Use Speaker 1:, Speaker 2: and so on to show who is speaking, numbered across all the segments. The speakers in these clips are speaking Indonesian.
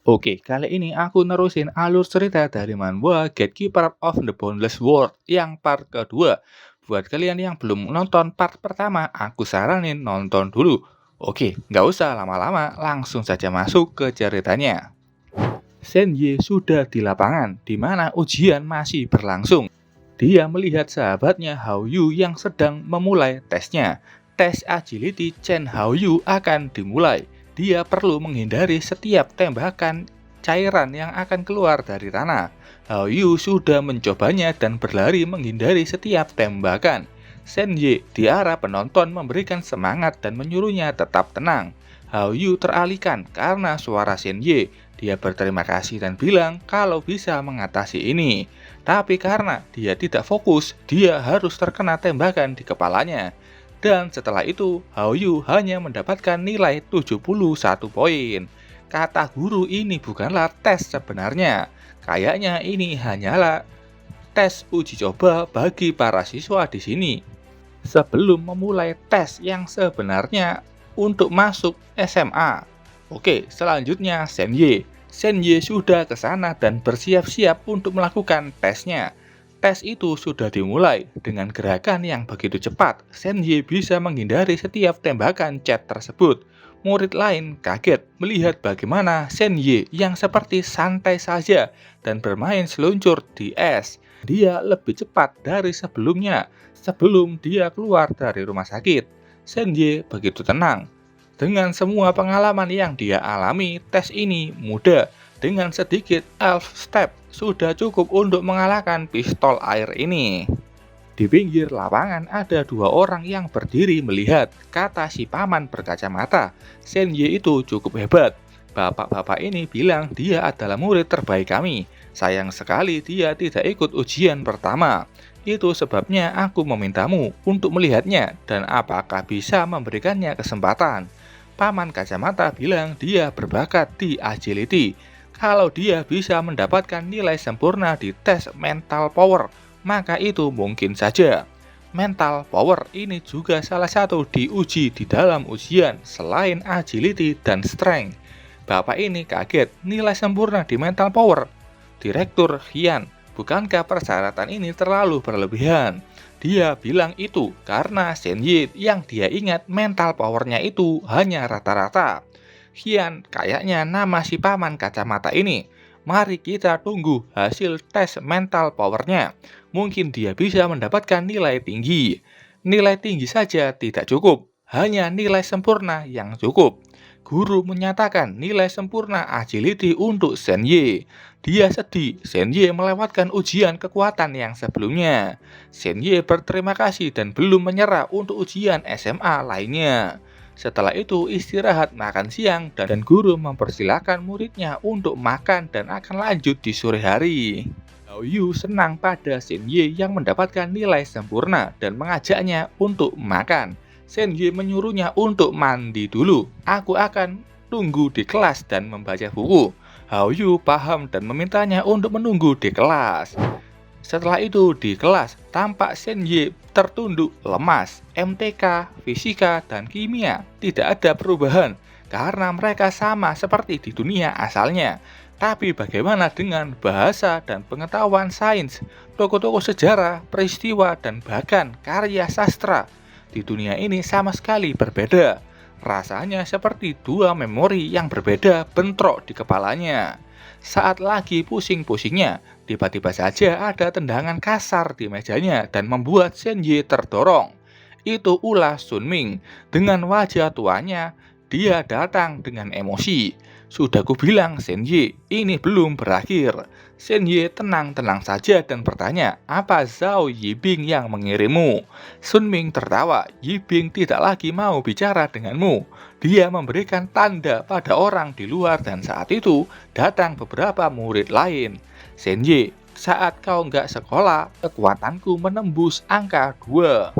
Speaker 1: Oke, kali ini aku nerusin alur cerita dari manhwa Gatekeeper of the Boundless World yang part kedua. Buat kalian yang belum nonton part pertama, aku saranin nonton dulu. Oke, nggak usah lama-lama, langsung saja masuk ke ceritanya. Senye sudah di lapangan, di mana ujian masih berlangsung. Dia melihat sahabatnya Hao Yu yang sedang memulai tesnya. Tes agility Chen Hao Yu akan dimulai. Dia perlu menghindari setiap tembakan cairan yang akan keluar dari tanah. Hao Yu sudah mencobanya dan berlari menghindari setiap tembakan. Shen Ye di arah penonton memberikan semangat dan menyuruhnya tetap tenang. Hao Yu teralihkan karena suara Shen Ye. Dia berterima kasih dan bilang kalau bisa mengatasi ini. Tapi karena dia tidak fokus, dia harus terkena tembakan di kepalanya. Dan setelah itu, Hao Yu hanya mendapatkan nilai 71 poin. Kata guru ini bukanlah tes sebenarnya. Kayaknya ini hanyalah tes uji coba bagi para siswa di sini. Sebelum memulai tes yang sebenarnya untuk masuk SMA. Oke, selanjutnya Shen Ye. Shen Ye sudah ke sana dan bersiap-siap untuk melakukan tesnya. Tes itu sudah dimulai dengan gerakan yang begitu cepat. Shen Ye bisa menghindari setiap tembakan cat tersebut. Murid lain kaget melihat bagaimana Shen Ye yang seperti santai saja dan bermain seluncur di es. Dia lebih cepat dari sebelumnya sebelum dia keluar dari rumah sakit. Shen Ye begitu tenang. Dengan semua pengalaman yang dia alami, tes ini mudah. Dengan sedikit elf step, sudah cukup untuk mengalahkan pistol air ini. Di pinggir lapangan ada dua orang yang berdiri melihat, kata si paman berkacamata. Shen Ye itu cukup hebat. Bapak-bapak ini bilang dia adalah murid terbaik kami. Sayang sekali dia tidak ikut ujian pertama. Itu sebabnya aku memintamu untuk melihatnya dan apakah bisa memberikannya kesempatan. Paman kacamata bilang dia berbakat di agility. Kalau dia bisa mendapatkan nilai sempurna di tes mental power, maka itu mungkin saja. Mental power ini juga salah satu diuji di dalam ujian selain agility dan strength. Bapak ini kaget nilai sempurna di mental power. Direktur Hian, bukankah persyaratan ini terlalu berlebihan? Dia bilang itu karena Shen Ye yang dia ingat mental powernya itu hanya rata-rata. Hian, kayaknya nama si paman kacamata ini. Mari kita tunggu hasil tes mental powernya. Mungkin dia bisa mendapatkan nilai tinggi. Nilai tinggi saja tidak cukup, hanya nilai sempurna yang cukup. Guru menyatakan nilai sempurna agility untuk Shen Ye. Dia sedih, Shen Ye melewatkan ujian kekuatan yang sebelumnya. Shen Ye berterima kasih dan belum menyerah untuk ujian SMA lainnya. Setelah itu istirahat makan siang dan guru mempersilahkan muridnya untuk makan dan akan lanjut di sore hari. Hao Yu senang pada Shen Ye yang mendapatkan nilai sempurna dan mengajaknya untuk makan. Shen Ye menyuruhnya untuk mandi dulu. Aku akan tunggu di kelas dan membaca buku. Hao Yu paham dan memintanya untuk menunggu di kelas. Setelah itu di kelas, tampak Shen Ye tertunduk lemas. MTK, fisika, dan kimia tidak ada perubahan karena mereka sama seperti di dunia asalnya. Tapi bagaimana dengan bahasa dan pengetahuan sains, tokoh-tokoh sejarah, peristiwa, dan bahkan karya sastra? Di dunia ini sama sekali berbeda. Rasanya seperti dua memori yang berbeda bentrok di kepalanya. Saat lagi pusing-pusingnya, tiba-tiba saja ada tendangan kasar di mejanya dan membuat Shen Ye terdorong. Itu ulah Sun Ming. Dengan wajah tuanya, dia datang dengan emosi. Sudah kubilang Shen Ye, ini belum berakhir. Shen Ye tenang-tenang saja dan bertanya, apa Zhao Yibing yang mengirimmu? Sun Ming tertawa, Yibing tidak lagi mau bicara denganmu. Dia memberikan tanda pada orang di luar dan saat itu datang beberapa murid lain. Shen Ye, saat kau nggak sekolah, kekuatanku menembus angka 2.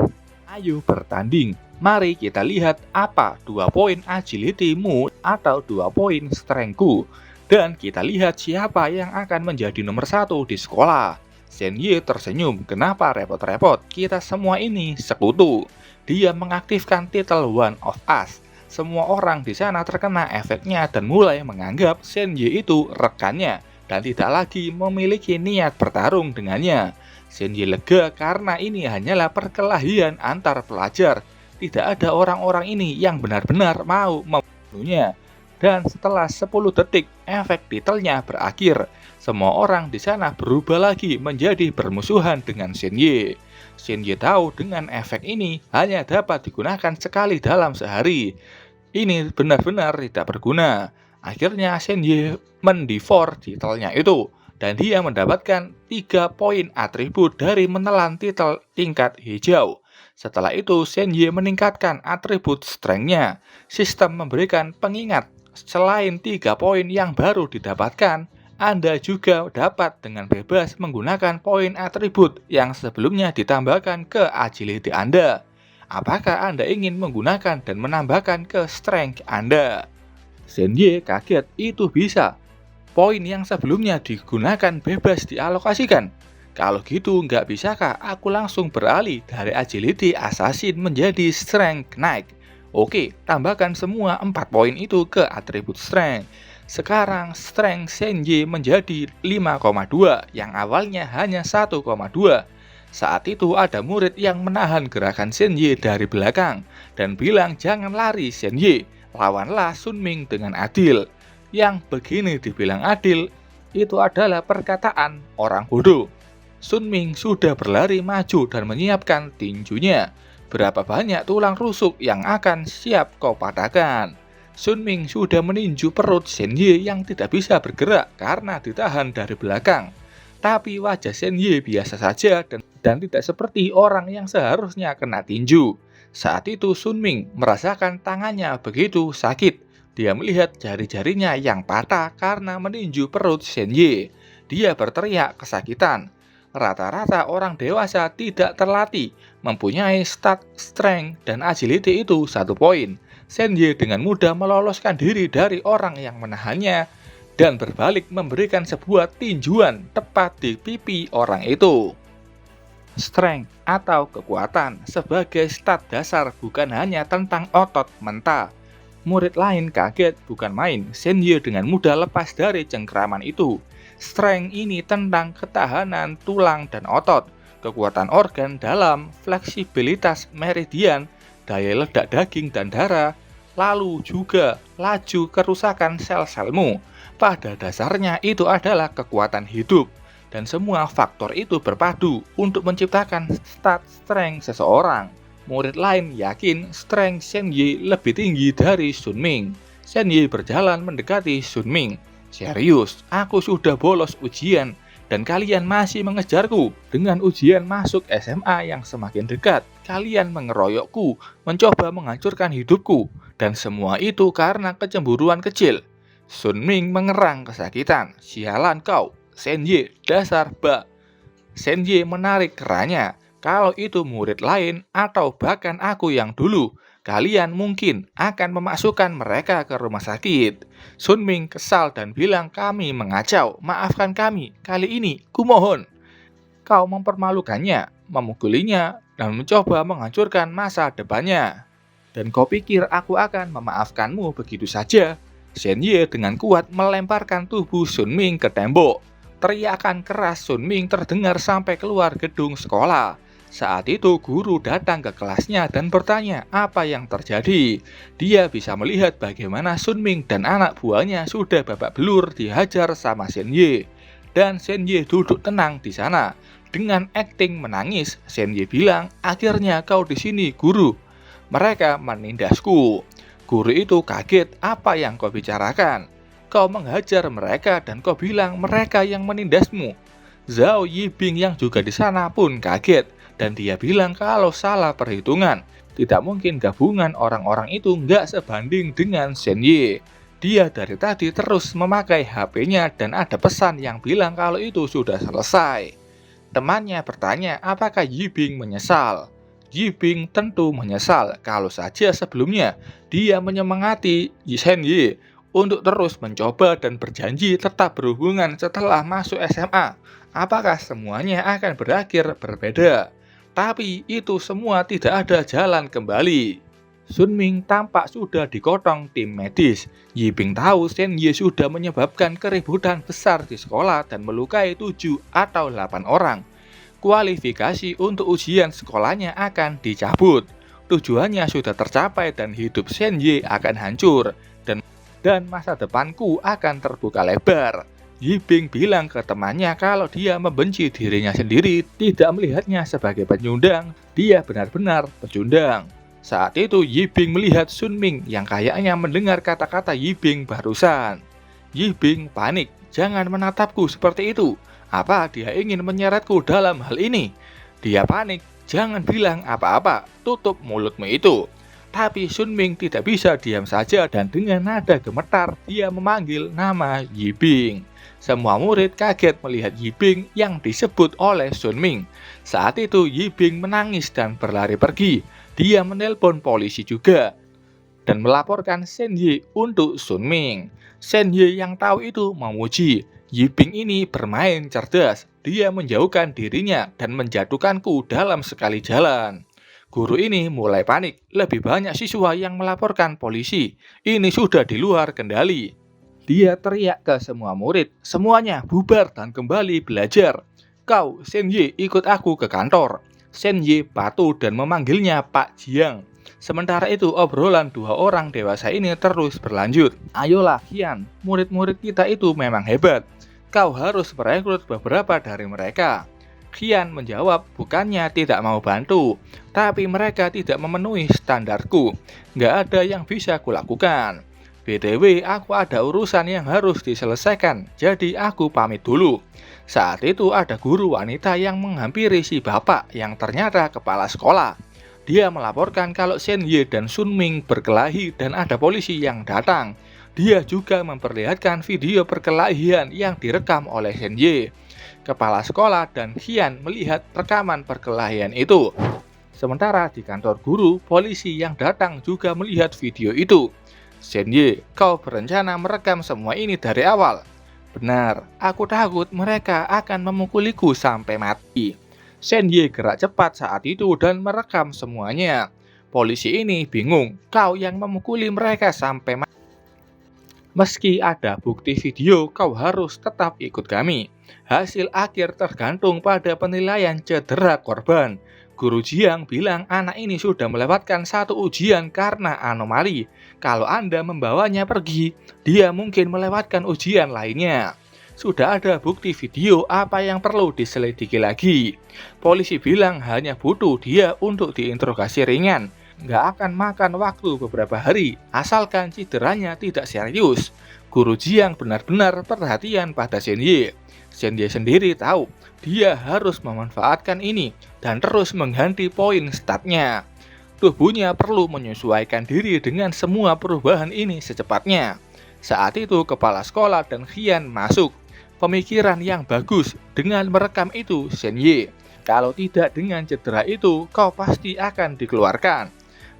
Speaker 1: Ayo bertanding. Mari kita lihat apa 2 poin agility-mu atau 2 poin strength-ku. Dan kita lihat siapa yang akan menjadi nomor 1 di sekolah. Shen Ye tersenyum, kenapa repot-repot? Kita semua ini sekutu. Dia mengaktifkan titel One of Us. Semua orang di sana terkena efeknya dan mulai menganggap Senji itu rekannya dan tidak lagi memiliki niat bertarung dengannya. Senji lega karena ini hanyalah perkelahian antar pelajar. Tidak ada orang-orang ini yang benar-benar mau membunuhnya. Dan setelah 10 detik, efek titelnya berakhir. Semua orang di sana berubah lagi menjadi bermusuhan dengan Senji. Senji tahu dengan efek ini hanya dapat digunakan sekali dalam sehari. Ini benar-benar tidak berguna. Akhirnya Senji mendivor titelnya itu, dan dia mendapatkan 3 poin atribut dari menelan titel tingkat hijau. Setelah itu Senji meningkatkan atribut strength-nya. Sistem memberikan pengingat, selain 3 poin yang baru didapatkan, Anda juga dapat dengan bebas menggunakan poin atribut yang sebelumnya ditambahkan ke agility Anda. Apakah Anda ingin menggunakan dan menambahkan ke strength Anda? Senji kaget, itu bisa. Poin yang sebelumnya digunakan bebas dialokasikan. Kalau gitu nggak bisakah aku langsung beralih dari agility assassin menjadi strength knight? Oke, tambahkan semua 4 poin itu ke atribut strength. Sekarang strength Senji menjadi 5,2 yang awalnya hanya 1,2. Saat itu ada murid yang menahan gerakan Senji dari belakang dan bilang jangan lari Senji, lawanlah Sunming dengan adil. Yang begini dibilang adil, itu adalah perkataan orang bodoh. Sunming sudah berlari maju dan menyiapkan tinjunya. Berapa banyak tulang rusuk yang akan siap kau patahkan? Sunming sudah meninju perut Senji yang tidak bisa bergerak karena ditahan dari belakang. Tapi wajah Senji biasa saja dan tidak seperti orang yang seharusnya kena tinju. Saat itu Sunming merasakan tangannya begitu sakit. Dia melihat jari-jarinya yang patah karena meninju perut Senji. Dia berteriak kesakitan. Rata-rata orang dewasa tidak terlatih, mempunyai stat strength dan agility itu 1 poin. Senji dengan mudah meloloskan diri dari orang yang menahannya dan berbalik memberikan sebuah tinjuan tepat di pipi orang itu. Strength atau kekuatan sebagai stat dasar bukan hanya tentang otot mentah. Murid lain kaget bukan main, Senji dengan mudah lepas dari cengkraman itu. Strength ini tentang ketahanan tulang dan otot, kekuatan organ dalam, fleksibilitas meridian, daya ledak daging dan darah, lalu juga laju kerusakan sel-selmu. Pada dasarnya itu adalah kekuatan hidup, dan semua faktor itu berpadu untuk menciptakan stat strength seseorang. Murid lain yakin strength Senji lebih tinggi dari Sunming. Senji berjalan mendekati Sunming. Serius, aku sudah bolos ujian, dan kalian masih mengejarku. Dengan ujian masuk SMA yang semakin dekat, kalian mengeroyokku, mencoba menghancurkan hidupku, dan semua itu karena kecemburuan kecil. Sunming mengerang kesakitan. Sialan kau, Senji, dasar bak. Senji menarik keranya. Kalau itu murid lain atau bahkan aku yang dulu, kalian mungkin akan memasukkan mereka ke rumah sakit. Sunming kesal dan bilang kami mengacau. Maafkan kami, kali ini kumohon. Kau mempermalukannya, memukulinya, dan mencoba menghancurkan masa depannya. Dan kau pikir aku akan memaafkanmu begitu saja? Senji dengan kuat melemparkan tubuh Sunming ke tembok. Teriakan keras Sunming terdengar sampai keluar gedung sekolah. Saat itu guru datang ke kelasnya dan bertanya apa yang terjadi. Dia bisa melihat bagaimana Sunming dan anak buahnya sudah babak belur dihajar sama Senji. Dan Senji duduk tenang di sana. Dengan akting menangis, Senji bilang, akhirnya kau di sini guru. Mereka menindasku. Guru itu kaget, apa yang kau bicarakan? Kau menghajar mereka dan kau bilang mereka yang menindasmu. Zhao Yibing yang juga di sana pun kaget dan dia bilang kalau salah perhitungan. Tidak mungkin gabungan orang-orang itu nggak sebanding dengan Senji. Dia dari tadi terus memakai HP-nya dan ada pesan yang bilang kalau itu sudah selesai. Temannya bertanya apakah Yibing menyesal. Yibing tentu menyesal kalau saja sebelumnya dia menyemangati Senji untuk terus mencoba dan berjanji tetap berhubungan setelah masuk SMA. Apakah semuanya akan berakhir berbeda? Tapi itu semua tidak ada jalan kembali. Sun Ming tampak sudah digotong tim medis. Yiping tahu Shen Ye sudah menyebabkan keributan besar di sekolah dan melukai 7 atau 8 orang. Kualifikasi untuk ujian sekolahnya akan dicabut. Tujuannya sudah tercapai dan hidup Shen Ye akan hancur. Dan masa depanku akan terbuka lebar. Yiping bilang ke temannya kalau dia membenci dirinya sendiri, tidak melihatnya sebagai penyundang. Dia benar-benar pecundang. Saat itu Yiping melihat Sun Ming yang kayaknya mendengar kata-kata Yiping barusan. Yiping panik, jangan menatapku seperti itu. Apa dia ingin menyeretku dalam hal ini? Dia panik, jangan bilang apa-apa, tutup mulutmu itu. Tapi Sun Ming tidak bisa diam saja dan dengan nada gemetar dia memanggil nama Yiping. Semua murid kaget melihat Yiping yang disebut oleh Sun Ming. Saat itu Yiping menangis dan berlari pergi. Dia menelpon polisi juga dan melaporkan Shen Ye untuk Sun Ming. Shen Ye yang tahu itu memuji. Yiping ini bermain cerdas. Dia menjauhkan dirinya dan menjatuhkanku dalam sekali jalan. Guru ini mulai panik. Lebih banyak siswa yang melaporkan polisi. Ini sudah di luar kendali. Dia teriak ke semua murid, semuanya bubar dan kembali belajar. Kau, Shen Ye, ikut aku ke kantor. Shen Ye patuh dan memanggilnya Pak Jiang. Sementara itu obrolan dua orang dewasa ini terus berlanjut. Ayolah Qian, murid-murid kita itu memang hebat. Kau harus merekrut beberapa dari mereka. Qian menjawab bukannya tidak mau bantu, tapi mereka tidak memenuhi standarku. Nggak ada yang bisa kulakukan. BTW, aku ada urusan yang harus diselesaikan, jadi aku pamit dulu. Saat itu ada guru wanita yang menghampiri si bapak yang ternyata kepala sekolah. Dia melaporkan kalau Shen Ye dan Sun Ming berkelahi dan ada polisi yang datang. Dia juga memperlihatkan video perkelahian yang direkam oleh Shen Ye. Kepala sekolah dan Qian melihat rekaman perkelahian itu. Sementara di kantor guru, polisi yang datang juga melihat video itu. Shen Ye, kau berencana merekam semua ini dari awal? Benar, aku takut mereka akan memukuliku sampai mati. Shen Ye gerak cepat saat itu dan merekam semuanya. Polisi ini bingung, kau yang memukuli mereka sampai mati. Meski ada bukti video, kau harus tetap ikut kami. Hasil akhir tergantung pada penilaian cedera korban. Guru Jiang bilang anak ini sudah melewatkan satu ujian karena anomali. Kalau Anda membawanya pergi, dia mungkin melewatkan ujian lainnya. Sudah ada bukti video, apa yang perlu diselidiki lagi? Polisi bilang hanya butuh dia untuk diinterogasi ringan. Nggak akan makan waktu beberapa hari, asalkan cederanya tidak serius. Guru Jiang benar-benar perhatian pada Shen Ye. Shen Ye sendiri tahu, dia harus memanfaatkan ini dan terus mengganti poin statnya. Tubuhnya perlu menyesuaikan diri dengan semua perubahan ini secepatnya. Saat itu kepala sekolah dan Qian masuk. Pemikiran yang bagus dengan merekam itu Shen Ye. Kalau tidak dengan cedera itu, kau pasti akan dikeluarkan.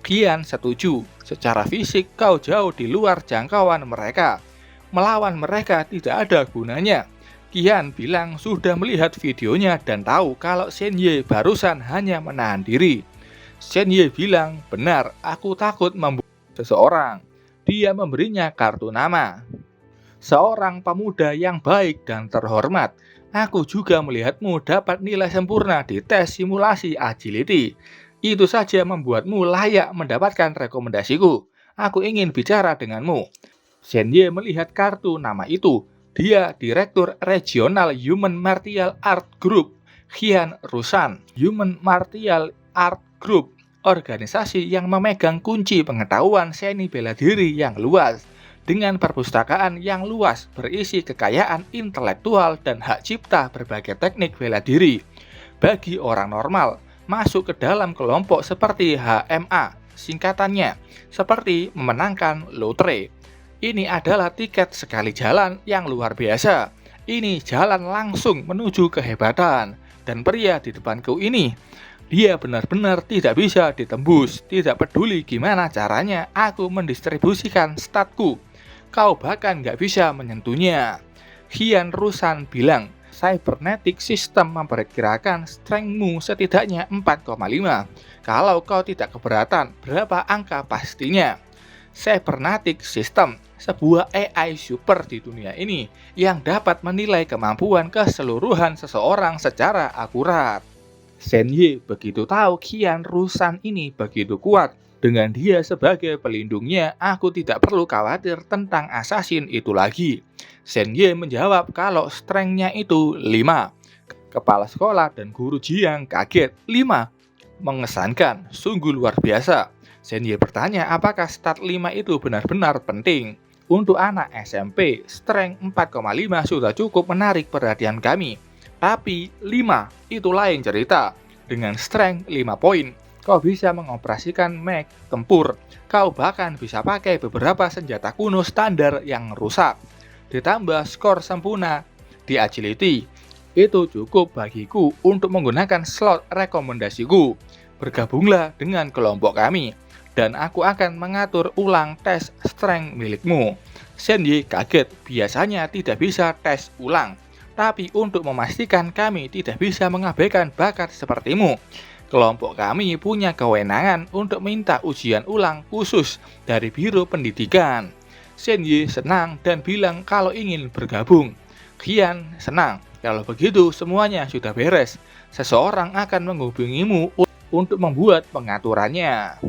Speaker 1: Qian setuju, secara fisik kau jauh di luar jangkauan mereka. Melawan mereka tidak ada gunanya. Qian bilang sudah melihat videonya dan tahu kalau Shen Ye barusan hanya menahan diri. Shen Ye bilang, benar, aku takut membunuh seseorang. Dia memberinya kartu nama. Seorang pemuda yang baik dan terhormat. Aku juga melihatmu dapat nilai sempurna di tes simulasi agility. Itu saja membuatmu layak mendapatkan rekomendasiku. Aku ingin bicara denganmu. Shen Ye melihat kartu nama itu. Dia Direktur Regional Human Martial Art Group, Qian Rushan. Human Martial Art Group, organisasi yang memegang kunci pengetahuan seni bela diri yang luas. Dengan perpustakaan yang luas berisi kekayaan intelektual dan hak cipta berbagai teknik bela diri. Bagi orang normal, masuk ke dalam kelompok seperti HMA, singkatannya, seperti memenangkan lotre. Ini adalah tiket sekali jalan yang luar biasa. Ini jalan langsung menuju kehebatan. Dan pria di depanku ini, dia benar-benar tidak bisa ditembus. Tidak peduli gimana caranya aku mendistribusikan statku. Kau bahkan nggak bisa menyentuhnya. Qian Rushan bilang, cybernetic system memperkirakan strengthmu setidaknya 4,5. Kalau kau tidak keberatan, berapa angka pastinya? Cybernetic System, sebuah AI super di dunia ini yang dapat menilai kemampuan keseluruhan seseorang secara akurat. Senye begitu tahu Qian Rushan ini begitu kuat. Dengan dia sebagai pelindungnya, aku tidak perlu khawatir tentang assassin itu lagi. Senye menjawab kalau strength-nya itu 5. Kepala sekolah dan guru Jiang kaget. 5? Mengesankan, sungguh luar biasa. Senye bertanya apakah stat 5 itu benar-benar penting. Untuk anak SMP, strength 4,5 sudah cukup menarik perhatian kami. Tapi 5 itu lain cerita. Dengan strength 5 poin, kau bisa mengoperasikan mech tempur. Kau bahkan bisa pakai beberapa senjata kuno standar yang rusak. Ditambah skor sempurna di agility. Itu cukup bagiku untuk menggunakan slot rekomendasiku. Bergabunglah dengan kelompok kami, dan aku akan mengatur ulang tes strength milikmu. Senye kaget, biasanya tidak bisa tes ulang. Tapi untuk memastikan kami tidak bisa mengabaikan bakat sepertimu, kelompok kami punya kewenangan untuk minta ujian ulang khusus dari Biro Pendidikan. Senye senang dan bilang kalau ingin bergabung. Qian senang. Kalau begitu semuanya sudah beres. Seseorang akan menghubungimu untuk membuat pengaturannya.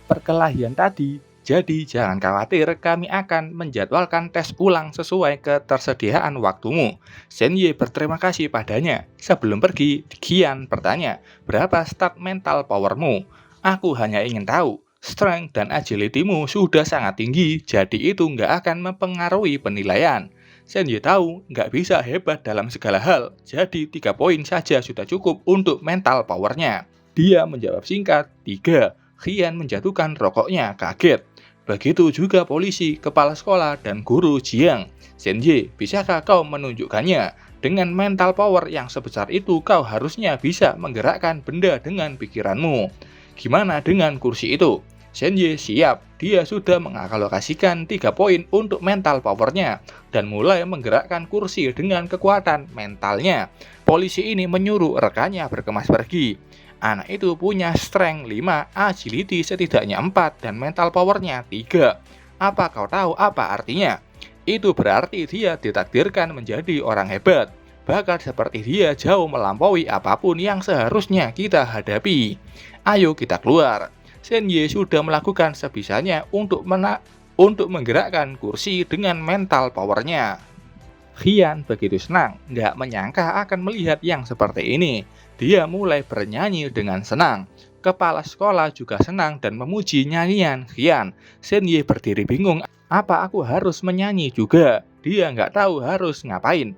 Speaker 1: Perkelahian tadi, jadi jangan khawatir, kami akan menjadwalkan tes ulang sesuai ketersediaan waktumu. Senye berterima kasih padanya. Sebelum pergi, Qian bertanya, berapa stat mental powermu? Aku hanya ingin tahu. Strength dan agility-mu sudah sangat tinggi, jadi itu nggak akan mempengaruhi penilaian. Senye tahu nggak bisa hebat dalam segala hal, jadi 3 poin saja sudah cukup untuk mental powernya. Dia menjawab singkat, 3. Qian menjatuhkan rokoknya, kaget. Begitu juga polisi, kepala sekolah, dan guru Jiang. Senye, bisakah kau menunjukkannya? Dengan mental power yang sebesar itu, kau harusnya bisa menggerakkan benda dengan pikiranmu. Gimana dengan kursi itu? Senye siap, dia sudah mengalokasikan 3 poin untuk mental powernya dan mulai menggerakkan kursi dengan kekuatan mentalnya. Polisi ini menyuruh rekannya berkemas pergi. Anak itu punya strength 5, agility setidaknya 4, dan mental powernya 3. Apa kau tahu apa artinya? Itu berarti dia ditakdirkan menjadi orang hebat. Bakat seperti dia jauh melampaui apapun yang seharusnya kita hadapi. Ayo kita keluar. Senye sudah melakukan sebisanya untuk menggerakkan kursi dengan mental powernya. Qian begitu senang, nggak menyangka akan melihat yang seperti ini. Dia mulai bernyanyi dengan senang. Kepala sekolah juga senang dan memuji nyanyian Qian. Senye berdiri bingung, apa aku harus menyanyi juga? Dia nggak tahu harus ngapain.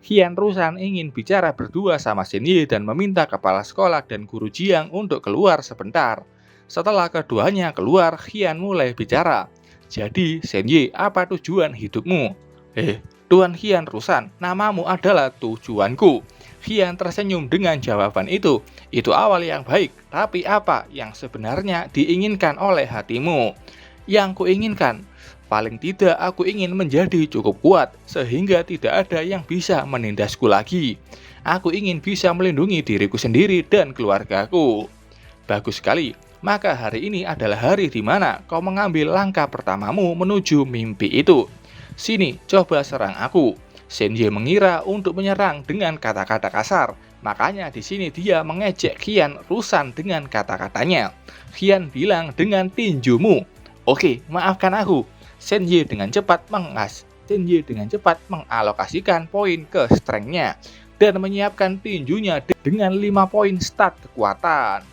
Speaker 1: Qian Rushan ingin bicara berdua sama Senye dan meminta kepala sekolah dan guru Jiang untuk keluar sebentar. Setelah keduanya keluar, Qian mulai bicara. Jadi, Senye, apa tujuan hidupmu? Tuan Qian Rushan, namamu adalah tujuanku. Qian tersenyum dengan jawaban itu. Itu awal yang baik, tapi apa yang sebenarnya diinginkan oleh hatimu? Yang kuinginkan, paling tidak aku ingin menjadi cukup kuat, sehingga tidak ada yang bisa menindasku lagi. Aku ingin bisa melindungi diriku sendiri dan keluargaku. Bagus sekali. Maka hari ini adalah hari di mana kau mengambil langkah pertamamu menuju mimpi itu. Sini, coba serang aku. Senye mengira untuk menyerang dengan kata-kata kasar. Makanya di sini dia mengejek Qian Rushan dengan kata-katanya. Qian bilang dengan tinjumu. Oke, maafkan aku. Senye dengan cepat mengalokasikan poin ke strength-nya dan menyiapkan tinjunya dengan 5 poin stat kekuatan.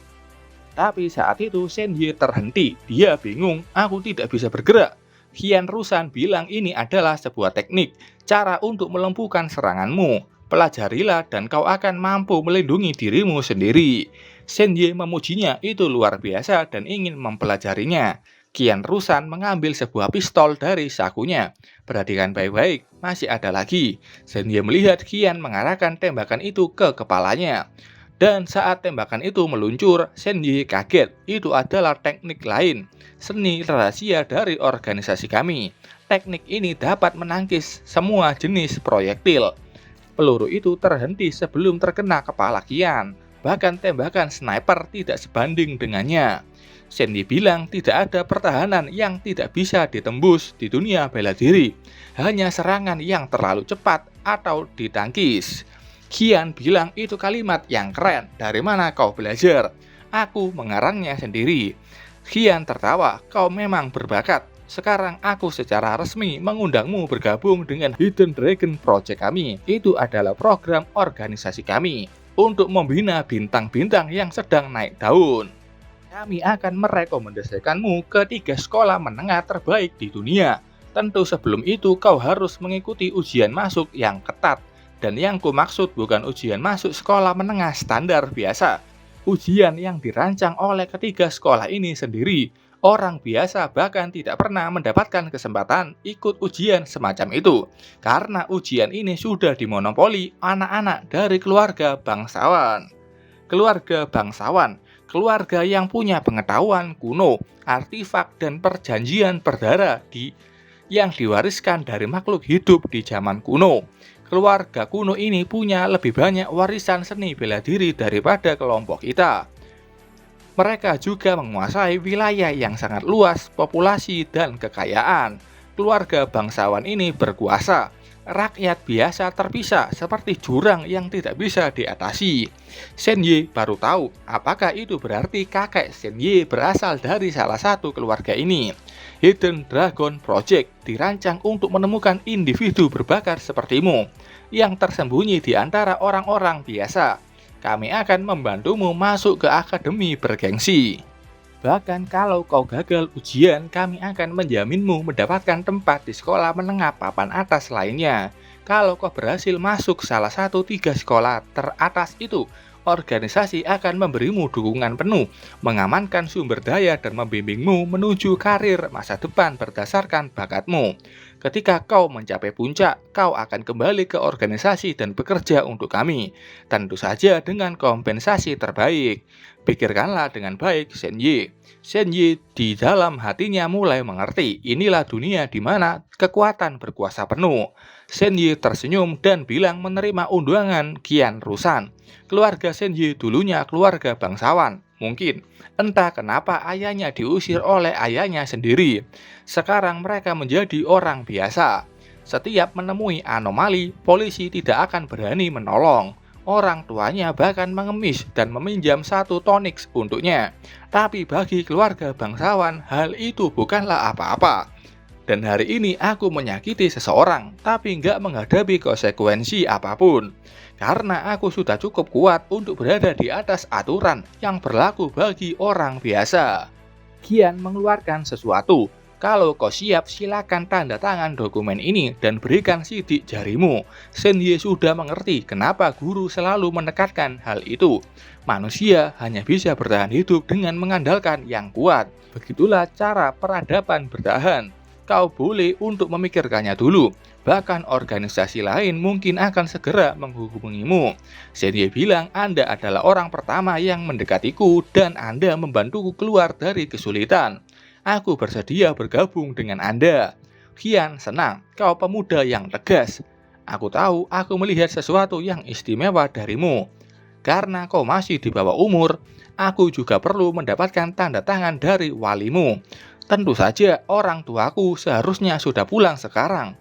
Speaker 1: Tapi saat itu Senye terhenti. Dia bingung, aku tidak bisa bergerak. Qian Rushan bilang ini adalah sebuah teknik, cara untuk melumpuhkan seranganmu. Pelajarilah dan kau akan mampu melindungi dirimu sendiri. Senye memujinya itu luar biasa dan ingin mempelajarinya. Qian Rushan mengambil sebuah pistol dari sakunya. Perhatikan baik-baik, masih ada lagi. Senye melihat Qian mengarahkan tembakan itu ke kepalanya. Dan saat tembakan itu meluncur, Senye kaget. Itu adalah teknik lain, seni rahasia dari organisasi kami. Teknik ini dapat menangkis semua jenis proyektil. Peluru itu terhenti sebelum terkena kepala Qian. Bahkan tembakan sniper tidak sebanding dengannya. Shenyi bilang tidak ada pertahanan yang tidak bisa ditembus di dunia bela diri, hanya serangan yang terlalu cepat atau ditangkis. Qian bilang itu kalimat yang keren, dari mana kau belajar? Aku mengarangnya sendiri. Qian tertawa, kau memang berbakat. Sekarang aku secara resmi mengundangmu bergabung dengan Hidden Dragon Project kami. Itu adalah program organisasi kami untuk membina bintang-bintang yang sedang naik daun. Kami akan merekomendasikanmu ke 3 sekolah menengah terbaik di dunia. Tentu sebelum itu kau harus mengikuti ujian masuk yang ketat. Dan yang ku maksud bukan ujian masuk sekolah menengah standar biasa. Ujian yang dirancang oleh ketiga sekolah ini sendiri. Orang biasa bahkan tidak pernah mendapatkan kesempatan ikut ujian semacam itu. Karena ujian ini sudah dimonopoli anak-anak dari keluarga bangsawan. Keluarga bangsawan, keluarga yang punya pengetahuan kuno, artifak dan perjanjian berdarah yang diwariskan dari makhluk hidup di zaman kuno. Keluarga kuno ini punya lebih banyak warisan seni bela diri daripada kelompok kita. Mereka juga menguasai wilayah yang sangat luas, populasi, dan kekayaan. Keluarga bangsawan ini berkuasa. Rakyat biasa terpisah seperti jurang yang tidak bisa diatasi. Shenyi baru tahu apakah itu berarti kakek Shenyi berasal dari salah satu keluarga ini. Hidden Dragon Project dirancang untuk menemukan individu berbakat sepertimu yang tersembunyi di antara orang-orang biasa. Kami akan membantumu masuk ke akademi bergengsi. Bahkan kalau kau gagal ujian, kami akan menjaminmu mendapatkan tempat di sekolah menengah papan atas lainnya. Kalau kau berhasil masuk salah satu 3 sekolah teratas itu, organisasi akan memberimu dukungan penuh, mengamankan sumber daya dan membimbingmu menuju karir masa depan berdasarkan bakatmu. Ketika kau mencapai puncak, kau akan kembali ke organisasi dan bekerja untuk kami. Tentu saja dengan kompensasi terbaik. Pikirkanlah dengan baik, Shenyi. Shenyi di dalam hatinya mulai mengerti, inilah dunia di mana kekuatan berkuasa penuh. Shenyi tersenyum dan bilang menerima undangan Qian Rushan. Keluarga Shenyi dulunya keluarga bangsawan. Mungkin, entah kenapa ayahnya diusir oleh ayahnya sendiri. Sekarang mereka menjadi orang biasa. Setiap menemui anomali, polisi tidak akan berani menolong. Orang tuanya bahkan mengemis dan meminjam 1 toniks untuknya. Tapi bagi keluarga bangsawan, hal itu bukanlah apa-apa. Dan hari ini aku menyakiti seseorang, tapi nggak menghadapi konsekuensi apapun. Karena aku sudah cukup kuat untuk berada di atas aturan yang berlaku bagi orang biasa. Qian mengeluarkan sesuatu. Kalau kau siap, silakan tanda tangan dokumen ini dan berikan sidik jarimu. Shenyi sudah mengerti kenapa guru selalu menekankan hal itu. Manusia hanya bisa bertahan hidup dengan mengandalkan yang kuat. Begitulah cara peradaban bertahan. Kau boleh untuk memikirkannya dulu. Bahkan organisasi lain mungkin akan segera menghubungimu. Shenyi bilang Anda adalah orang pertama yang mendekatiku dan Anda membantuku keluar dari kesulitan. Aku bersedia bergabung dengan Anda. Qian senang, kau pemuda yang tegas. Aku tahu aku melihat sesuatu yang istimewa darimu. Karena kau masih di bawah umur, aku juga perlu mendapatkan tanda tangan dari walimu. Tentu saja orang tuaku seharusnya sudah pulang sekarang.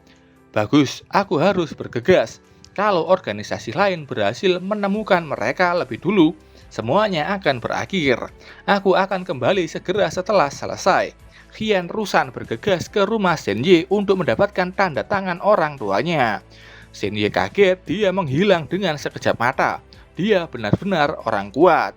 Speaker 1: Bagus, aku harus bergegas. Kalau organisasi lain berhasil menemukan mereka lebih dulu, semuanya akan berakhir. Aku akan kembali segera setelah selesai. Qian Rushan bergegas ke rumah Shenyi untuk mendapatkan tanda tangan orang tuanya. Shenyi kaget, dia menghilang dengan sekejap mata. Dia benar-benar orang kuat.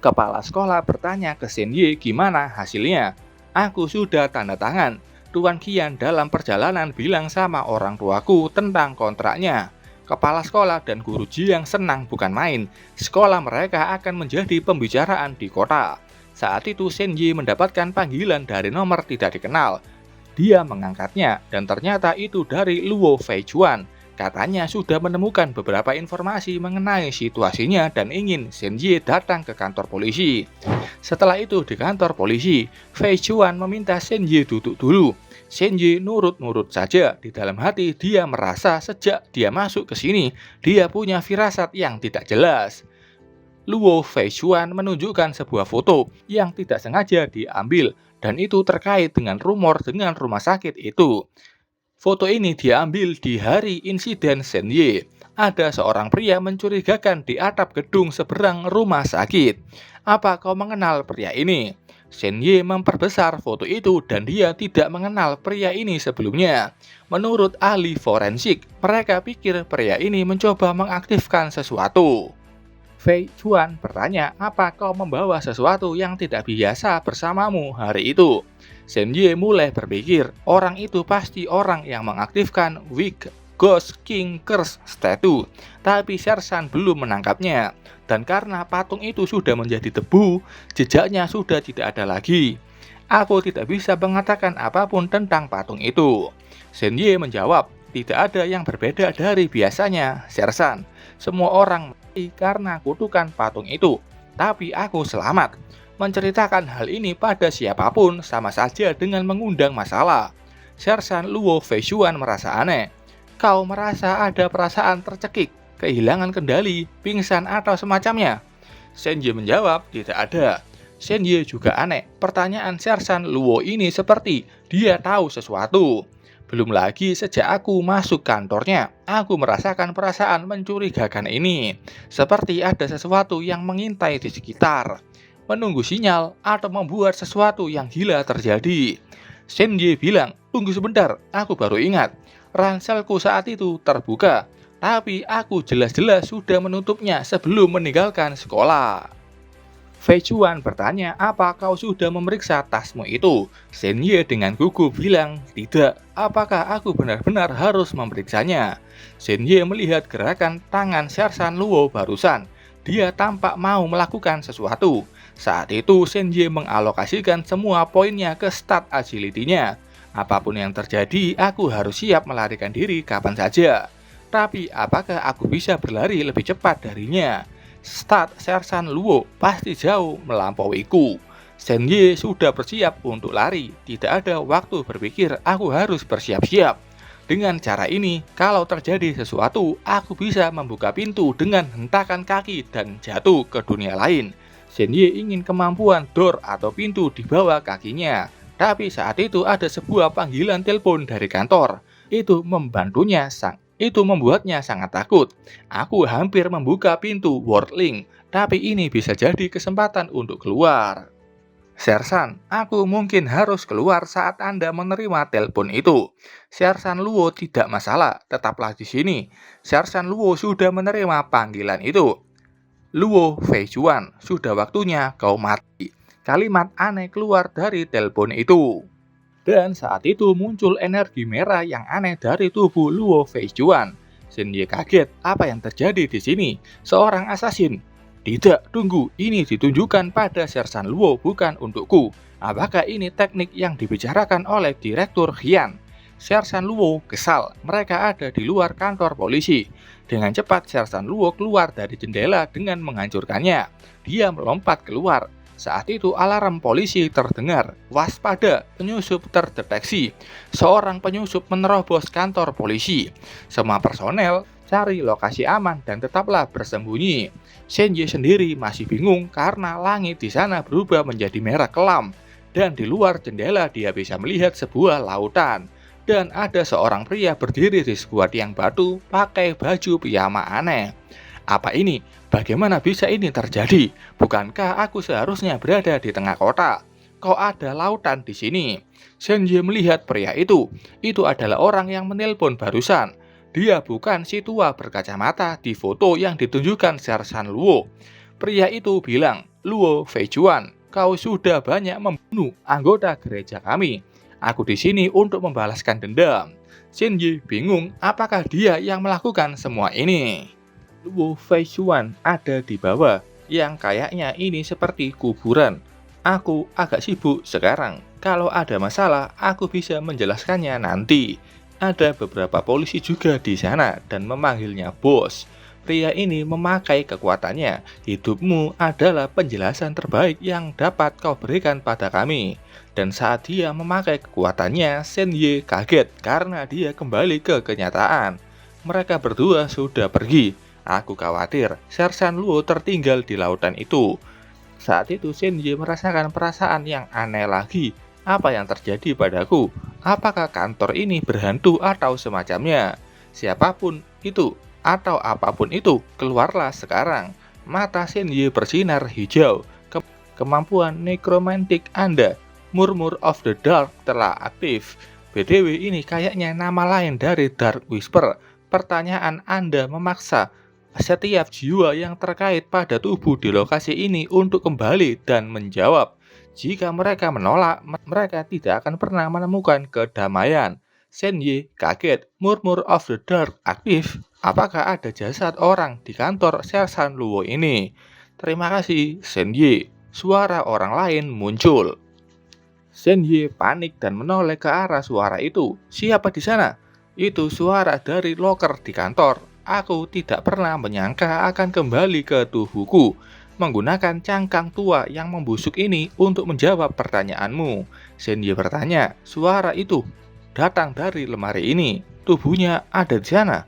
Speaker 1: Kepala sekolah bertanya ke Shenyi gimana hasilnya. Aku sudah tanda tangan. Tuan Qian dalam perjalanan bilang sama orang tuaku tentang kontraknya. Kepala sekolah dan guru Jiang senang bukan main. Sekolah mereka akan menjadi pembicaraan di kota. Saat itu Shenyi mendapatkan panggilan dari nomor tidak dikenal. Dia mengangkatnya dan ternyata itu dari Luo Feijuan. Katanya sudah menemukan beberapa informasi mengenai situasinya dan ingin Shenyi datang ke kantor polisi. Setelah itu di kantor polisi, Feijuan meminta Shenyi duduk dulu. Shenyi nurut-nurut saja. Di dalam hati dia merasa sejak dia masuk ke sini, dia punya firasat yang tidak jelas. Luo Feishuan menunjukkan sebuah foto yang tidak sengaja diambil dan itu terkait dengan rumor dengan rumah sakit itu. Foto ini diambil di hari insiden Senye. Ada seorang pria mencurigakan di atap gedung seberang rumah sakit. Apa kau mengenal pria ini? Senye memperbesar foto itu dan dia tidak mengenal pria ini sebelumnya. Menurut ahli forensik, mereka pikir pria ini mencoba mengaktifkan sesuatu. Fei Chuan bertanya, apa kau membawa sesuatu yang tidak biasa bersamamu hari itu? Shen Ye mulai berpikir, orang itu pasti orang yang mengaktifkan Weak Ghost King Curse Statue. Tapi Sersan belum menangkapnya. Dan karena patung itu sudah menjadi debu, jejaknya sudah tidak ada lagi. Aku tidak bisa mengatakan apapun tentang patung itu. Shen Ye menjawab, tidak ada yang berbeda dari biasanya, Sersan. Semua orang mati karena kutukan patung itu, tapi aku selamat. Menceritakan hal ini pada siapapun sama saja dengan mengundang masalah. Sersan Luo Feishuan merasa aneh. Kau merasa ada perasaan tercekik, kehilangan kendali, pingsan atau semacamnya? Shen Ye menjawab, tidak ada. Shen Ye juga aneh. Pertanyaan Sersan Luo ini seperti dia tahu sesuatu. Belum lagi sejak aku masuk kantornya, aku merasakan perasaan mencurigakan ini. Seperti ada sesuatu yang mengintai di sekitar, menunggu sinyal atau membuat sesuatu yang gila terjadi. Shen Ye bilang, tunggu sebentar, aku baru ingat. Ranselku saat itu terbuka, tapi aku jelas-jelas sudah menutupnya sebelum meninggalkan sekolah. Fei Chuan bertanya, apa kau sudah memeriksa tasmu itu? Shen Ye dengan gugup bilang, tidak. Apakah aku benar-benar harus memeriksanya? Shen Ye melihat gerakan tangan Sersan Luo barusan. Dia tampak mau melakukan sesuatu. Saat itu Shen Ye mengalokasikan semua poinnya ke stat agility-nya. Apapun yang terjadi, aku harus siap melarikan diri kapan saja. Tapi apakah aku bisa berlari lebih cepat darinya? Stat Sersan Luo pasti jauh melampauiku. Shen Ye sudah bersiap untuk lari. Tidak ada waktu berpikir, aku harus bersiap-siap. Dengan cara ini, kalau terjadi sesuatu, aku bisa membuka pintu dengan hentakan kaki dan jatuh ke dunia lain. Shen Ye ingin kemampuan door atau pintu di bawah kakinya. Tapi saat itu ada sebuah panggilan telepon dari kantor. Itu membuatnya sangat takut. Aku hampir membuka pintu Worldling, tapi ini bisa jadi kesempatan untuk keluar. Sersan, aku mungkin harus keluar saat Anda menerima telepon itu. Sersan Luo tidak masalah, tetaplah di sini. Sersan Luo sudah menerima panggilan itu. Luo Feishuan, sudah waktunya kau mati. Kalimat aneh keluar dari telepon itu. Dan saat itu muncul energi merah yang aneh dari tubuh Luo Feishuan. Shen Ye kaget, apa yang terjadi di sini? Seorang asasin. Tidak, tunggu, ini ditunjukkan pada Sersan Luo bukan untukku. Apakah ini teknik yang dibicarakan oleh Direktur Hian? Sersan Luo kesal, mereka ada di luar kantor polisi. Dengan cepat Sersan Luo keluar dari jendela dengan menghancurkannya. Dia melompat keluar. Saat itu alarm polisi terdengar. Waspada, penyusup terdeteksi. Seorang penyusup menerobos kantor polisi. Semua personel cari lokasi aman dan tetaplah bersembunyi. Shen Ye sendiri masih bingung karena langit di sana berubah menjadi merah kelam. Dan di luar jendela dia bisa melihat sebuah lautan. Dan ada seorang pria berdiri di sebuah tiang batu pakai baju piyama aneh. Apa ini? Bagaimana bisa ini terjadi? Bukankah aku seharusnya berada di tengah kota? Kok ada lautan di sini? Shen Ye melihat pria itu. Itu adalah orang yang menelpon barusan. Dia bukan si tua berkacamata di foto yang ditunjukkan Sersan Luo. Pria itu bilang, Luo Feishuan, kau sudah banyak membunuh anggota gereja kami. Aku di sini untuk membalaskan dendam. Shen Ye bingung apakah dia yang melakukan semua ini. Luo Feishuan ada di bawah, yang kayaknya ini seperti kuburan. Aku agak sibuk sekarang. Kalau ada masalah, aku bisa menjelaskannya nanti. Ada beberapa polisi juga di sana dan memanggilnya bos. Pria ini memakai kekuatannya. Hidupmu adalah penjelasan terbaik yang dapat kau berikan pada kami. Dan saat dia memakai kekuatannya, Shen Ye kaget karena dia kembali ke kenyataan. Mereka berdua sudah pergi. Aku khawatir Sersan Luo tertinggal di lautan itu. Saat itu Shenji merasakan perasaan yang aneh lagi. Apa yang terjadi padaku? Apakah kantor ini berhantu atau semacamnya? Siapapun itu atau apapun itu, keluarlah sekarang. Mata Shenji bersinar hijau. Kemampuan nekromantik Anda, Murmur of the Dark, telah aktif. BTW ini kayaknya nama lain dari Dark Whisper. Pertanyaan Anda memaksa setiap jiwa yang terkait pada tubuh di lokasi ini untuk kembali dan menjawab. Jika mereka menolak, mereka tidak akan pernah menemukan kedamaian. Shenji kaget, Murmur of the Dark aktif. Apakah ada jasad orang di kantor Sersan Luo ini? Terima kasih, Shenji. Suara orang lain muncul. Shenji panik dan menoleh ke arah suara itu. Siapa di sana? Itu suara dari loker di kantor. Aku tidak pernah menyangka akan kembali ke tubuhku, menggunakan cangkang tua yang membusuk ini untuk menjawab pertanyaanmu. Shenji bertanya, suara itu datang dari lemari ini. Tubuhnya ada di sana.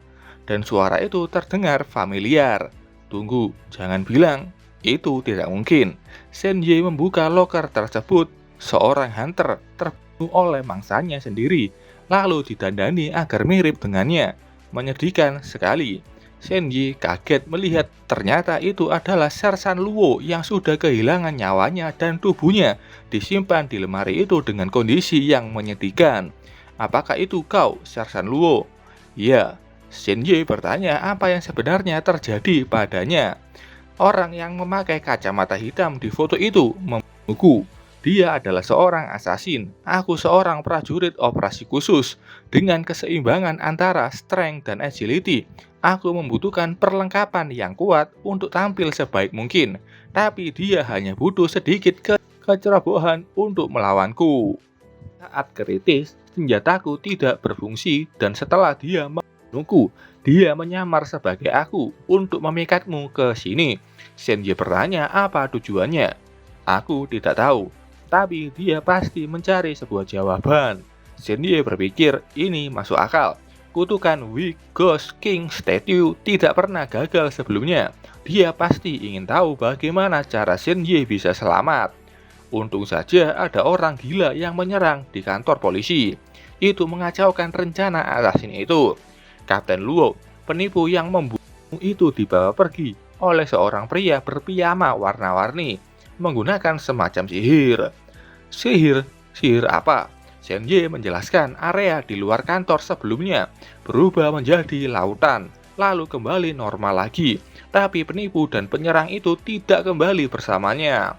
Speaker 1: Dan suara itu terdengar familiar. Tunggu, jangan bilang itu tidak mungkin. Shenji membuka loker tersebut. Seorang hunter terbunuh oleh mangsanya sendiri, lalu didandani agar mirip dengannya. Menyedihkan sekali. Shenji kaget melihat ternyata itu adalah Sersan Luo yang sudah kehilangan nyawanya dan tubuhnya disimpan di lemari itu dengan kondisi yang menyedihkan. Apakah itu kau, Sersan Luo? Ya. Shenji bertanya apa yang sebenarnya terjadi padanya. Orang yang memakai kacamata hitam di foto itu membunuhku. Dia adalah seorang asasin. Aku seorang prajurit operasi khusus. Dengan keseimbangan antara strength dan agility, aku membutuhkan perlengkapan yang kuat untuk tampil sebaik mungkin. Tapi dia hanya butuh sedikit kecerobohan untuk melawanku. Saat kritis, senjataku tidak berfungsi dan setelah dia membunuhku, dia menyamar sebagai aku untuk memikatmu ke sini. Shenji bertanya apa tujuannya. Aku tidak tahu, tapi dia pasti mencari sebuah jawaban. Shenji berpikir ini masuk akal. Kutukan Weak Ghost King Statue tidak pernah gagal sebelumnya. Dia pasti ingin tahu bagaimana cara Shenji bisa selamat. Untung saja ada orang gila yang menyerang di kantor polisi. Itu mengacaukan rencana assassin itu. Kapten Luo, penipu yang membunuh itu dibawa pergi oleh seorang pria berpiyama warna-warni menggunakan semacam sihir. Sihir apa? Shenji menjelaskan area di luar kantor sebelumnya berubah menjadi lautan, lalu kembali normal lagi. Tapi penipu dan penyerang itu tidak kembali bersamanya.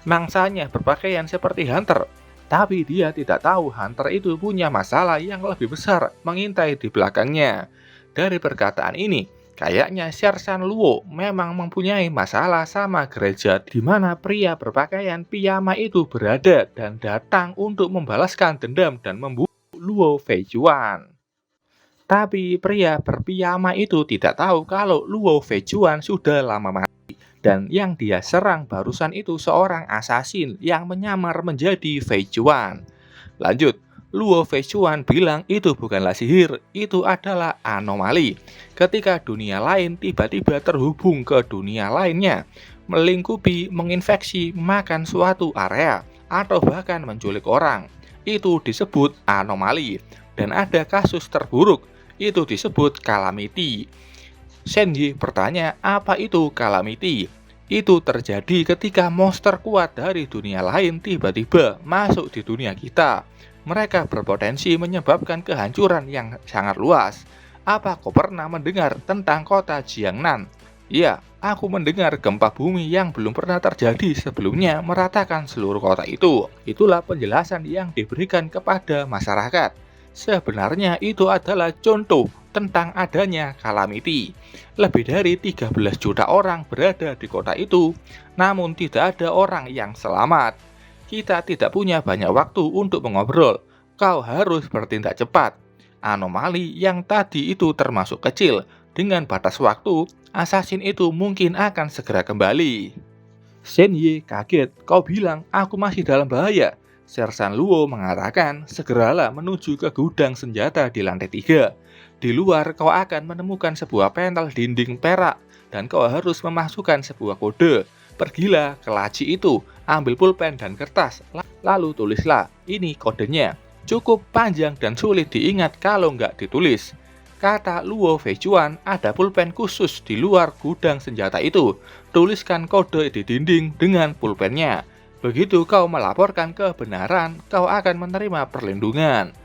Speaker 1: Mangsanya berpakaian seperti hunter. Tapi dia tidak tahu hunter itu punya masalah yang lebih besar mengintai di belakangnya. Dari perkataan ini, kayaknya Sersan Luo memang mempunyai masalah sama gereja di mana pria berpakaian piyama itu berada dan datang untuk membalaskan dendam dan membunuh Luo Feijuan. Tapi pria berpiyama itu tidak tahu kalau Luo Feijuan sudah lama mati. Dan yang dia serang barusan itu seorang asasin yang menyamar menjadi Feijuan. Lanjut, Luo Feijuan bilang itu bukanlah sihir, itu adalah anomali. Ketika dunia lain tiba-tiba terhubung ke dunia lainnya, melingkupi, menginfeksi, makan suatu area, atau bahkan menculik orang, itu disebut anomali. Dan ada kasus terburuk, itu disebut calamity. Shenji bertanya, apa itu calamity? Itu terjadi ketika monster kuat dari dunia lain tiba-tiba masuk di dunia kita. Mereka berpotensi menyebabkan kehancuran yang sangat luas. Apa kau pernah mendengar tentang kota Jiangnan? Ya, aku mendengar gempa bumi yang belum pernah terjadi sebelumnya meratakan seluruh kota itu. Itulah penjelasan yang diberikan kepada masyarakat. Sebenarnya itu adalah contoh tentang adanya calamity. Lebih dari 13 juta orang berada di kota itu, namun tidak ada orang yang selamat. Kita tidak punya banyak waktu untuk mengobrol. Kau harus bertindak cepat. Anomali yang tadi itu termasuk kecil. Dengan batas waktu, asasin itu mungkin akan segera kembali. Shenji kaget. Kau bilang aku masih dalam bahaya. Sersan Luo mengatakan segeralah menuju ke gudang senjata di lantai 3. Di luar kau akan menemukan sebuah panel dinding perak dan kau harus memasukkan sebuah kode. Pergilah ke laci itu, ambil pulpen dan kertas, lalu tulislah. Ini kodenya. Cukup panjang dan sulit diingat kalau nggak ditulis. Kata Luo Feichuan, ada pulpen khusus di luar gudang senjata itu. Tuliskan kode di dinding dengan pulpennya. Begitu kau melaporkan kebenaran, kau akan menerima perlindungan.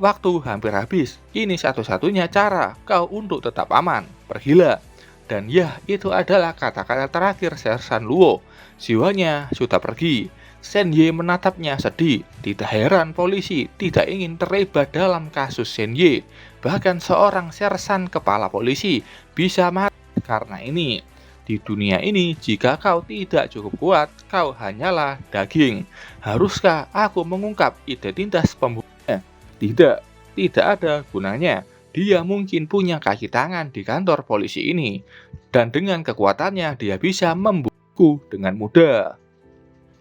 Speaker 1: Waktu hampir habis, ini satu-satunya cara kau untuk tetap aman. Pergilah. Dan ya, itu adalah kata-kata terakhir Sersan Luo. Jiwanya sudah pergi. Shen Ye menatapnya sedih. Tidak heran polisi tidak ingin terlibat dalam kasus Shen Ye. Bahkan seorang sersan kepala polisi bisa mati karena ini. Di dunia ini, jika kau tidak cukup kuat, kau hanyalah daging. Haruskah aku mengungkap identitas pembunuhnya? Tidak ada gunanya. Dia mungkin punya kaki tangan di kantor polisi ini. Dan dengan kekuatannya, dia bisa membunuhku dengan mudah.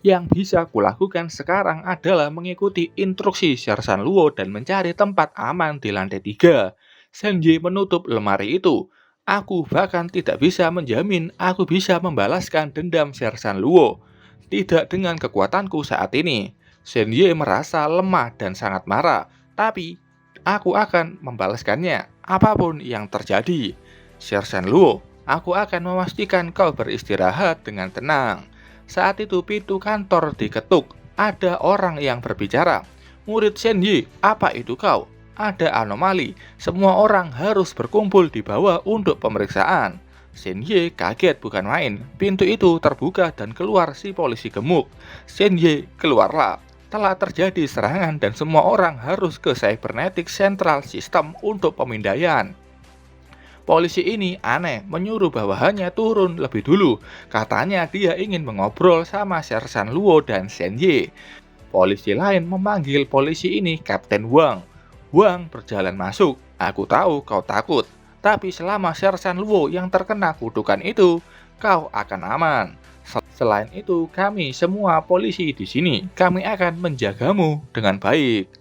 Speaker 1: Yang bisa kulakukan sekarang adalah mengikuti instruksi Sersan Luo dan mencari tempat aman di lantai 3. Shen Ye menutup lemari itu. Aku bahkan tidak bisa menjamin aku bisa membalaskan dendam Sersan Luo. Tidak dengan kekuatanku saat ini. Shen Ye merasa lemah dan sangat marah. Tapi, aku akan membalaskannya, apapun yang terjadi. Sersan Luo, aku akan memastikan kau beristirahat dengan tenang. Saat itu pintu kantor diketuk. Ada orang yang berbicara. Murid Shen Ye, apa itu kau? Ada anomali. Semua orang harus berkumpul di bawah untuk pemeriksaan. Shen Ye kaget bukan main. Pintu itu terbuka dan keluar si polisi gemuk. Shen Ye, keluarlah. Telah terjadi serangan dan semua orang harus ke Cybernetic Central System untuk pemindaian. Polisi ini aneh, menyuruh bawahannya turun lebih dulu. Katanya dia ingin mengobrol sama Sersan Luo dan Shen Ye. Polisi lain memanggil polisi ini Kapten Wang. Wang berjalan masuk. Aku tahu kau takut, tapi selama Sersan Luo yang terkena kutukan itu, kau akan aman. Selain itu, kami semua polisi di sini, kami akan menjagamu dengan baik.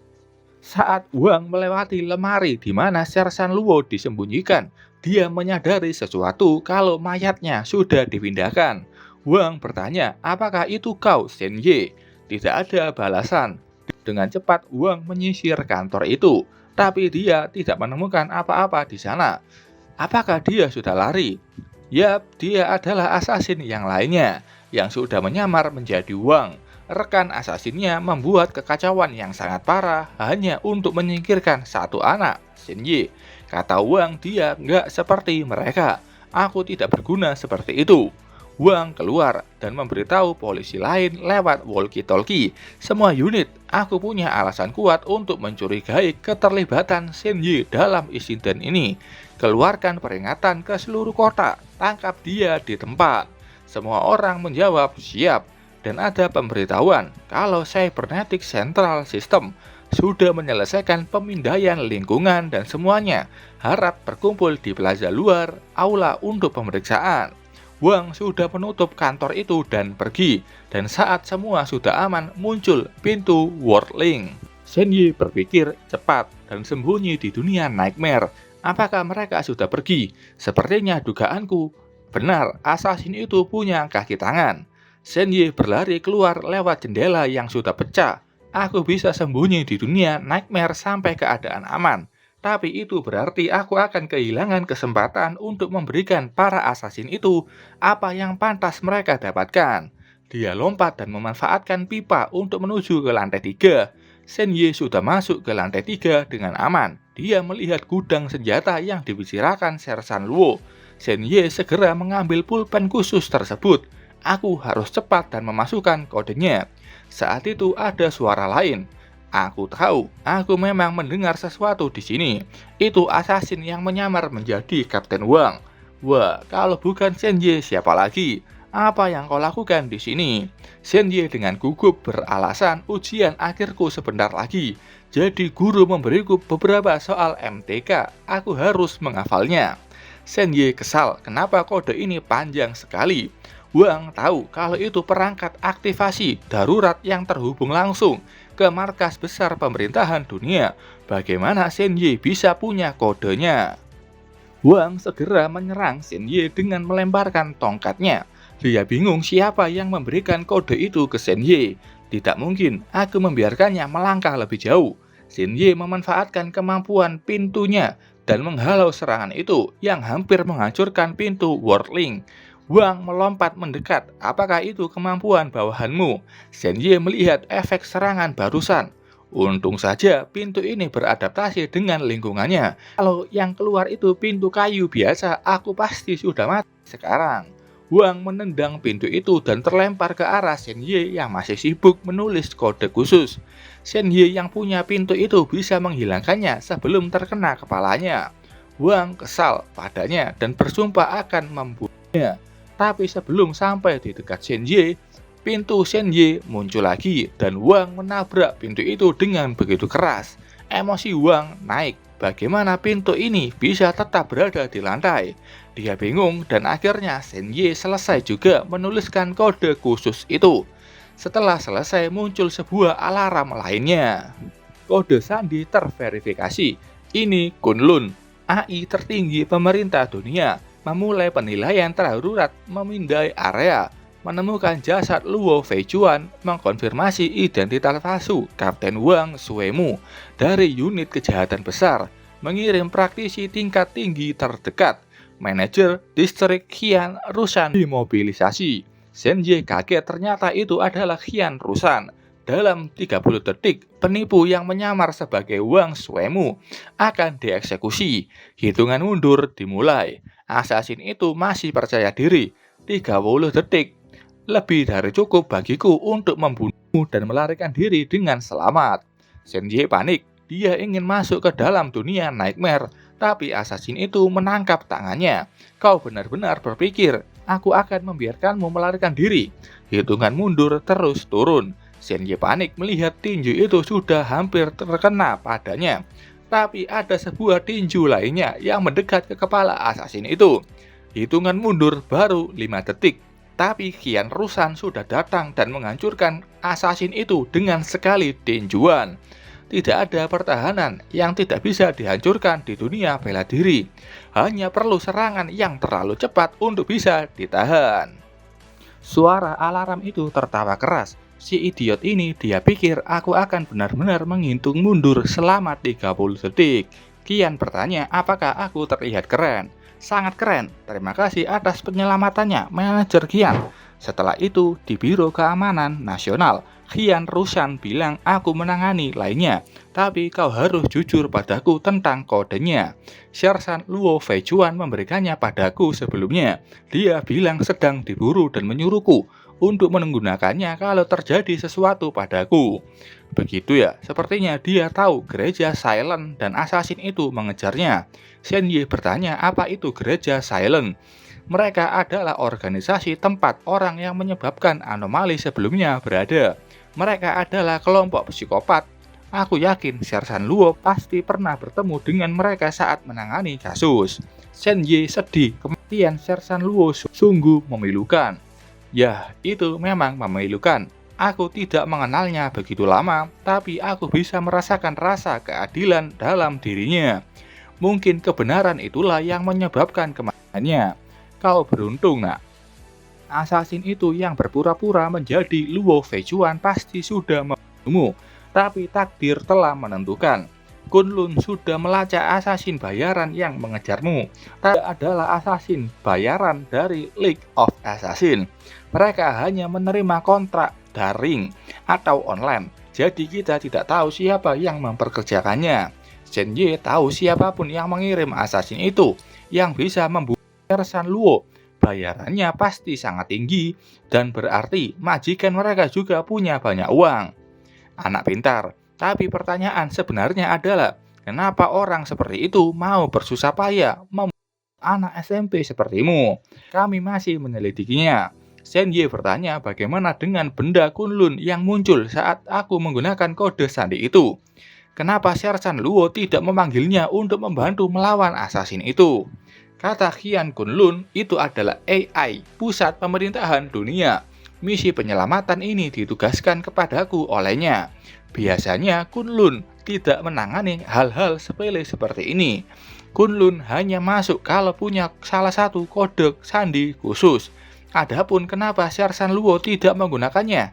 Speaker 1: Saat Wang melewati lemari di mana Sersan Luo disembunyikan, dia menyadari sesuatu kalau mayatnya sudah dipindahkan. Wang bertanya, apakah itu kau, Shen Ye? Tidak ada balasan. Dengan cepat, Wang menyisir kantor itu, tapi dia tidak menemukan apa-apa di sana. Apakah dia sudah lari? Yap, dia adalah asasin yang lainnya, yang sudah menyamar menjadi Wang. Rekan asasinnya membuat kekacauan yang sangat parah hanya untuk menyingkirkan satu anak, Shen Ye. Kata Wang, dia nggak seperti mereka. Aku tidak berguna seperti itu. Wang keluar dan memberitahu polisi lain lewat walkie-talkie. Semua unit, aku punya alasan kuat untuk mencurigai keterlibatan Shen Ye dalam insiden ini. Keluarkan peringatan ke seluruh kota. Tangkap dia di tempat. Semua orang menjawab siap. Dan ada pemberitahuan kalau Cybernetic Central System sudah menyelesaikan pemindaian lingkungan dan semuanya harap berkumpul di plaza luar aula untuk pemeriksaan. Wang sudah menutup kantor itu dan pergi, dan saat semua sudah aman muncul pintu World Link. Shen Ye berpikir cepat dan sembunyi di dunia Nightmare. Apakah mereka sudah pergi? Sepertinya dugaanku benar, asasin itu punya kaki tangan. Shen Ye berlari keluar lewat jendela yang sudah pecah. Aku bisa sembunyi di dunia Nightmare sampai keadaan aman. Tapi itu berarti aku akan kehilangan kesempatan untuk memberikan para asasin itu apa yang pantas mereka dapatkan. Dia lompat dan memanfaatkan pipa untuk menuju ke lantai 3. Shen Ye sudah masuk ke lantai 3 dengan aman. Dia melihat gudang senjata yang dibicarakan Sersan Luo. Shen Ye segera mengambil pulpen khusus tersebut. Aku harus cepat dan memasukkan kodenya. Saat itu ada suara lain. Aku tahu, aku memang mendengar sesuatu di sini. Itu asasin yang menyamar menjadi Kapten Wang. Wah, kalau bukan Shen Ye, siapa lagi? Apa yang kau lakukan di sini? Shen Ye dengan gugup beralasan ujian akhirku sebentar lagi. Jadi guru memberiku beberapa soal MTK. Aku harus menghafalnya. Shen Ye kesal, kenapa kode ini panjang sekali? Wang tahu kalau itu perangkat aktivasi darurat yang terhubung langsung. ke markas besar pemerintahan dunia. Bagaimana Shenye bisa punya kodenya? Wang segera menyerang Shenye dengan melemparkan tongkatnya. Dia bingung siapa yang memberikan kode itu ke Shenye. Tidak mungkin aku membiarkannya melangkah lebih jauh. Shenye memanfaatkan kemampuan pintunya dan menghalau serangan itu yang hampir menghancurkan pintu Worldling. Wang melompat mendekat. Apakah itu kemampuan bawahanmu? Shenye melihat efek serangan barusan. Untung saja pintu ini beradaptasi dengan lingkungannya. Kalau yang keluar itu pintu kayu biasa, aku pasti sudah mati sekarang. Wang menendang pintu itu dan terlempar ke arah Shenye yang masih sibuk menulis kode khusus. Shenye yang punya pintu itu bisa menghilangkannya sebelum terkena kepalanya. Wang kesal padanya dan bersumpah akan membunuhnya. Tapi sebelum sampai di dekat Shenye, pintu Shenye muncul lagi dan Wang menabrak pintu itu dengan begitu keras. Emosi Wang naik. Bagaimana pintu ini bisa tetap berada di lantai? Dia bingung dan akhirnya Shenye selesai juga menuliskan kode khusus itu. Setelah selesai muncul sebuah alarm lainnya. Kode sandi terverifikasi. Ini Kunlun, AI tertinggi pemerintah dunia, memulai penilaian darurat memindai area. Menemukan jasad Luo Feichuan, mengkonfirmasi identitas palsu Kapten Wang Suemu dari unit kejahatan besar, mengirim praktisi tingkat tinggi terdekat. Manajer distrik Qian Rushan dimobilisasi. Shenye kaget ternyata itu adalah Qian Rushan. Dalam 30 detik, penipu yang menyamar sebagai Wang Suemu akan dieksekusi. Hitungan mundur dimulai. Asasin itu masih percaya diri. 30 detik. Lebih dari cukup bagiku untuk membunuhmu dan melarikan diri dengan selamat. Shenye panik. Dia ingin masuk ke dalam dunia nightmare, tapi asasin itu menangkap tangannya. Kau benar-benar berpikir aku akan membiarkanmu melarikan diri? Hitungan mundur terus turun. Shenye panik melihat tinju itu sudah hampir terkena padanya. Tapi ada sebuah tinju lainnya yang mendekat ke kepala asasin itu. Hitungan mundur baru 5 detik. Tapi Qian Rushan sudah datang dan menghancurkan asasin itu dengan sekali tinjuan. Tidak ada pertahanan yang tidak bisa dihancurkan di dunia bela diri. Hanya perlu serangan yang terlalu cepat untuk bisa ditahan. Suara alarm itu tertawa keras. Si idiot ini dia pikir aku akan benar-benar menghitung mundur selama 30 detik. Qian bertanya apakah aku terlihat keren. Sangat keren, terima kasih atas penyelamatannya, manajer Qian. Setelah itu, di Biro Keamanan Nasional, Qian Rushan bilang aku menangani lainnya, tapi kau harus jujur padaku tentang kodenya. Sersan Luo Feichuan memberikannya padaku sebelumnya. Dia bilang sedang diburu dan menyuruhku untuk menggunakannya kalau terjadi sesuatu padaku. Begitu ya, sepertinya dia tahu gereja Silent dan asasin itu mengejarnya. Shenye bertanya apa itu gereja Silent. Mereka adalah organisasi tempat orang yang menyebabkan anomali sebelumnya berada. Mereka adalah kelompok psikopat. Aku yakin Sersan Luo pasti pernah bertemu dengan mereka saat menangani kasus. Shenye sedih, kematian Sersan Luo sungguh memilukan. Ya, itu memang memilukan. Aku tidak mengenalnya begitu lama, tapi aku bisa merasakan rasa keadilan dalam dirinya. Mungkin kebenaran itulah yang menyebabkan kematiannya. Kau beruntung, nak. Asasin itu yang berpura-pura menjadi Luo Feichuan pasti sudah membunuhmu, tapi takdir telah menentukan. Kunlun sudah melacak asasin bayaran yang mengejarmu. Dia adalah asasin bayaran dari League of Assassin. Mereka hanya menerima kontrak daring atau online. Jadi kita tidak tahu siapa yang memperkerjakannya. Shenye tahu siapapun yang mengirim asasin itu yang bisa membunuh Sersan Luo. Bayarannya pasti sangat tinggi dan berarti majikan mereka juga punya banyak uang. Anak pintar. Tapi pertanyaan sebenarnya adalah, kenapa orang seperti itu mau bersusah payah membunuh anak SMP sepertimu? Kami masih menyelidikinya. Shenye bertanya bagaimana dengan benda Kunlun yang muncul saat aku menggunakan kode sandi itu. Kenapa Sersan Luo tidak memanggilnya untuk membantu melawan asasin itu? Kata Qian Kunlun, itu adalah AI, pusat pemerintahan dunia. Misi penyelamatan ini ditugaskan kepadaku olehnya. Biasanya Kunlun tidak menangani hal-hal sepele seperti ini. Kunlun hanya masuk kalau punya salah satu kode sandi khusus. Adapun kenapa Sersan Luo tidak menggunakannya?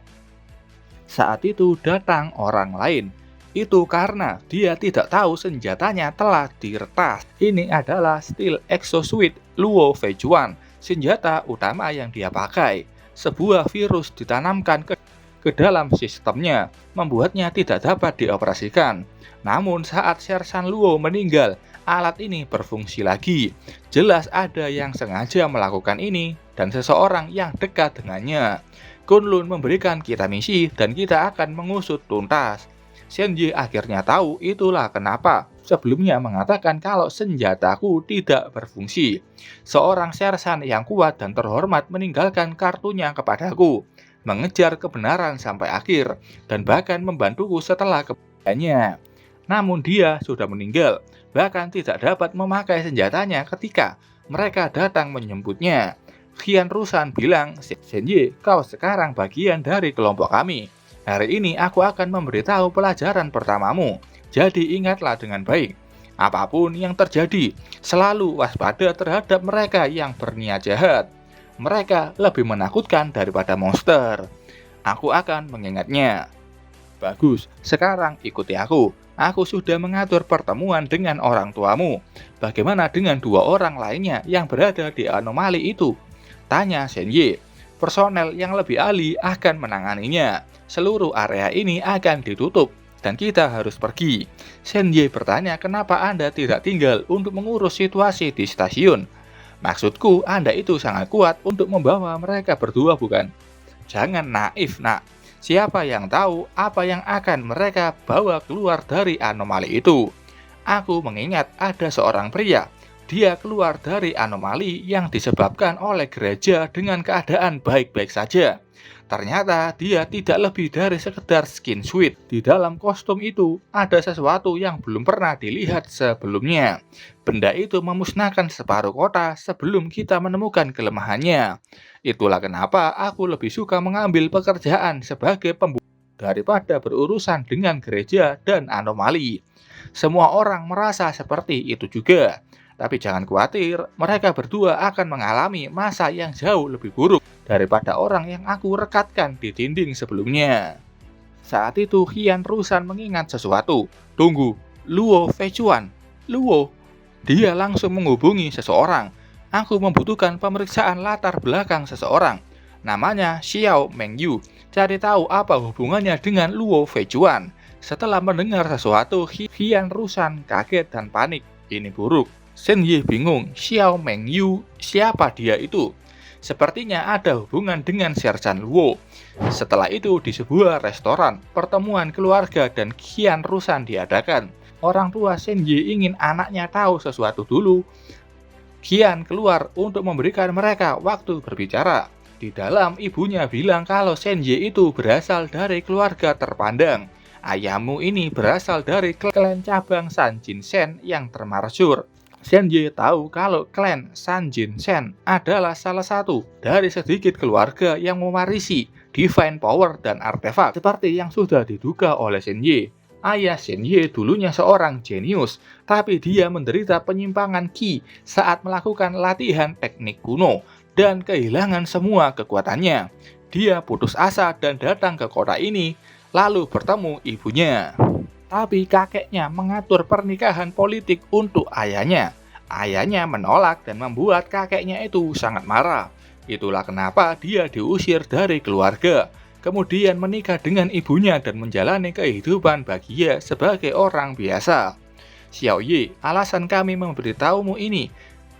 Speaker 1: Saat itu datang orang lain. Itu karena dia tidak tahu senjatanya telah diretas. Ini adalah Steel Exosuit Luo Feijuan, senjata utama yang dia pakai. Sebuah virus ditanamkan ke dalam sistemnya, membuatnya tidak dapat dioperasikan. Namun saat Sersan Luo meninggal, alat ini berfungsi lagi. Jelas ada yang sengaja melakukan ini dan seseorang yang dekat dengannya. Kunlun memberikan kita misi dan kita akan mengusut tuntas. Shenji akhirnya tahu itulah kenapa sebelumnya mengatakan kalau senjataku tidak berfungsi. Seorang sersan yang kuat dan terhormat meninggalkan kartunya kepadaku, mengejar kebenaran sampai akhir, dan bahkan membantuku setelah keberadaannya. Namun dia sudah meninggal, bahkan tidak dapat memakai senjatanya ketika mereka datang menjemputnya. Qian Rushan bilang, Shenji, kau sekarang bagian dari kelompok kami. Hari ini aku akan memberitahu pelajaran pertamamu. Jadi ingatlah dengan baik. Apapun yang terjadi, selalu waspada terhadap mereka yang berniat jahat. Mereka lebih menakutkan daripada monster. Aku akan mengingatnya. Bagus, sekarang ikuti aku. Aku sudah mengatur pertemuan dengan orang tuamu. Bagaimana dengan dua orang lainnya yang berada di anomali itu? Tanya Shenji. Personel yang lebih ahli akan menanganinya. Seluruh area ini akan ditutup dan kita harus pergi. Shenji bertanya kenapa Anda tidak tinggal untuk mengurus situasi di stasiun. Maksudku Anda itu sangat kuat untuk membawa mereka berdua bukan? Jangan naif nak. Siapa yang tahu apa yang akan mereka bawa keluar dari anomali itu? Aku mengingat ada seorang pria. Dia keluar dari anomali yang disebabkan oleh gereja dengan keadaan baik-baik saja. Ternyata dia tidak lebih dari sekedar skin suit. Di dalam kostum itu ada sesuatu yang belum pernah dilihat sebelumnya. Benda itu memusnahkan separuh kota sebelum kita menemukan kelemahannya. Itulah kenapa aku lebih suka mengambil pekerjaan sebagai pembunuh daripada berurusan dengan gereja dan anomali. Semua orang merasa seperti itu juga. Tapi jangan khawatir, mereka berdua akan mengalami masa yang jauh lebih buruk daripada orang yang aku rekatkan di dinding sebelumnya. Saat itu Qian Rushan mengingat sesuatu. Tunggu, Luo Feijuan. Luo. Dia langsung menghubungi seseorang. Aku membutuhkan pemeriksaan latar belakang seseorang. Namanya Xiao Mengyu. Cari tahu apa hubungannya dengan Luo Feijuan. Setelah mendengar sesuatu, Qian Rushan kaget dan panik. Ini buruk. Shenji bingung, Xiao Mengyu, siapa dia itu? Sepertinya ada hubungan dengan Sersan Luo. Setelah itu di sebuah restoran, pertemuan keluarga dan Qian Rushan diadakan. Orang tua Shenji ingin anaknya tahu sesuatu dulu. Qian keluar untuk memberikan mereka waktu berbicara. Di dalam ibunya bilang kalau Shenji itu berasal dari keluarga terpandang. Ayahmu ini berasal dari klan cabang Sanjin Shen yang termasyhur. Shenji tahu kalau klan Sanjin Shen adalah salah satu dari sedikit keluarga yang mewarisi divine power dan artefak seperti yang sudah diduga oleh Shenji. Ayah Shenji dulunya seorang jenius, tapi dia menderita penyimpangan Qi saat melakukan latihan teknik kuno dan kehilangan semua kekuatannya. Dia putus asa dan datang ke kota ini, lalu bertemu ibunya. Tapi kakeknya mengatur pernikahan politik untuk ayahnya. Ayahnya menolak dan membuat kakeknya itu sangat marah. Itulah kenapa dia diusir dari keluarga. Kemudian menikah dengan ibunya dan menjalani kehidupan bahagia sebagai orang biasa. Xiao Yi, alasan kami memberitahumu ini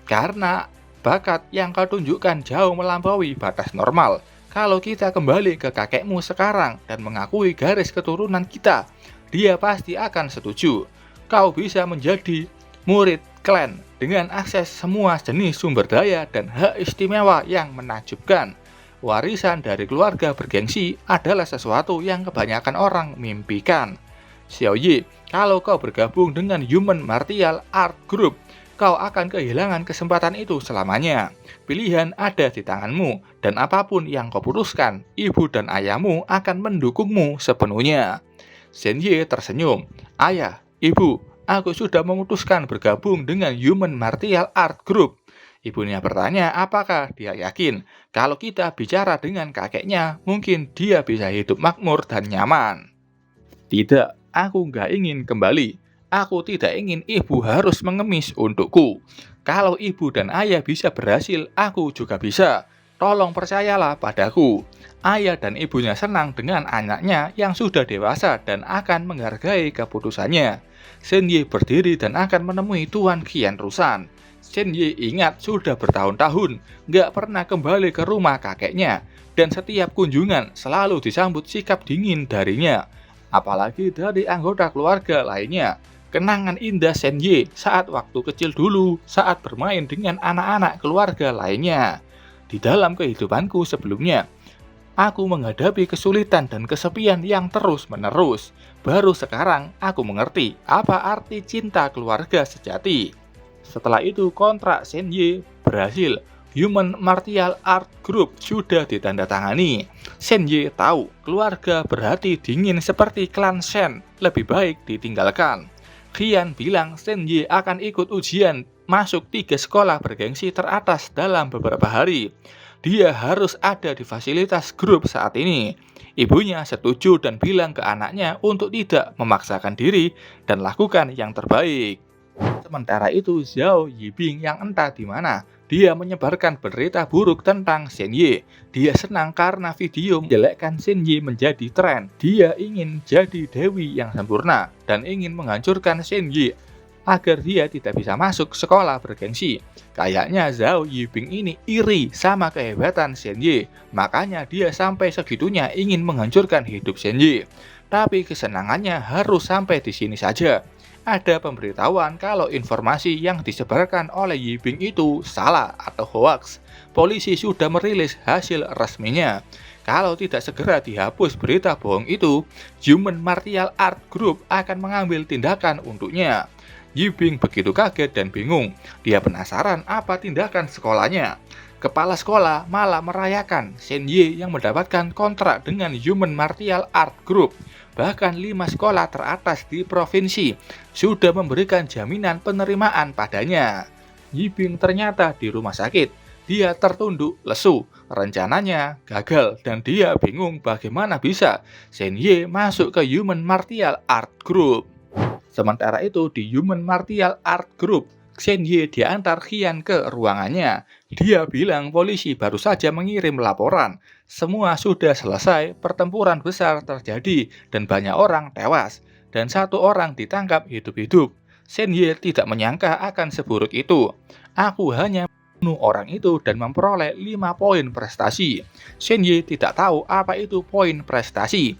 Speaker 1: karena bakat yang kau tunjukkan jauh melampaui batas normal. Kalau kita kembali ke kakekmu sekarang dan mengakui garis keturunan kita, dia pasti akan setuju. Kau bisa menjadi murid klan dengan akses semua jenis sumber daya dan hak istimewa yang menakjubkan. Warisan dari keluarga bergengsi adalah sesuatu yang kebanyakan orang mimpikan. Xiao Yi, kalau kau bergabung dengan Human Martial Art Group, kau akan kehilangan kesempatan itu selamanya. Pilihan ada di tanganmu, dan apapun yang kau putuskan, ibu dan ayahmu akan mendukungmu sepenuhnya. Senye tersenyum. Ayah, ibu, aku sudah memutuskan bergabung dengan Human Martial Art Group. Ibunya bertanya apakah dia yakin kalau kita bicara dengan kakeknya, mungkin dia bisa hidup makmur dan nyaman. Tidak, aku nggak ingin kembali. Aku tidak ingin ibu harus mengemis untukku. Kalau ibu dan ayah bisa berhasil, aku juga bisa. Tolong percayalah padaku. Ayah dan ibunya senang dengan anaknya yang sudah dewasa dan akan menghargai keputusannya. Senye berdiri dan akan menemui Tuan Qian Rusan. Senye ingat sudah bertahun-tahun nggak pernah kembali ke rumah kakeknya. Dan setiap kunjungan selalu disambut sikap dingin darinya. Apalagi dari anggota keluarga lainnya. Kenangan indah Senye saat waktu kecil dulu saat bermain dengan anak-anak keluarga lainnya. Di dalam kehidupanku sebelumnya, aku menghadapi kesulitan dan kesepian yang terus-menerus. Baru sekarang aku mengerti apa arti cinta keluarga sejati. Setelah itu kontrak Senye berhasil. Human Martial Art Group sudah ditandatangani. Senye tahu keluarga berhati dingin seperti klan Shen lebih baik ditinggalkan. Qian bilang Senye akan ikut ujian masuk 3 sekolah bergengsi teratas dalam beberapa hari. Dia harus ada di fasilitas grup saat ini. Ibunya setuju dan bilang ke anaknya untuk tidak memaksakan diri dan lakukan yang terbaik. Sementara itu, Zhao Yibing yang entah di mana, dia menyebarkan berita buruk tentang Senye. Dia senang karena video menjelekkan Senye menjadi tren. Dia ingin jadi dewi yang sempurna dan ingin menghancurkan Senye agar dia tidak bisa masuk sekolah bergengsi. Kayaknya Zhao Yibing ini iri sama kehebatan Senye, makanya dia sampai segitunya ingin menghancurkan hidup Senye. Tapi kesenangannya harus sampai di sini saja. Ada pemberitahuan kalau informasi yang disebarkan oleh Yibing itu salah atau hoax. Polisi sudah merilis hasil resminya. Kalau tidak segera dihapus berita bohong itu, Human Martial Art Group akan mengambil tindakan untuknya. Yibing begitu kaget dan bingung. Dia penasaran apa tindakan sekolahnya. Kepala sekolah malah merayakan Senye yang mendapatkan kontrak dengan Human Martial Art Group. Bahkan 5 sekolah teratas di provinsi sudah memberikan jaminan penerimaan padanya. Yibing ternyata di rumah sakit. Dia tertunduk lesu, rencananya gagal dan dia bingung bagaimana bisa Senye masuk ke Human Martial Art Group. Sementara itu di Human Martial Art Group, Senye diantar Qian ke ruangannya. Dia bilang polisi baru saja mengirim laporan. Semua sudah selesai, pertempuran besar terjadi dan banyak orang tewas. Dan 1 orang ditangkap hidup-hidup. Senye tidak menyangka akan seburuk itu. Aku hanya membunuh orang itu dan memperoleh 5 poin prestasi. Senye tidak tahu apa itu poin prestasi.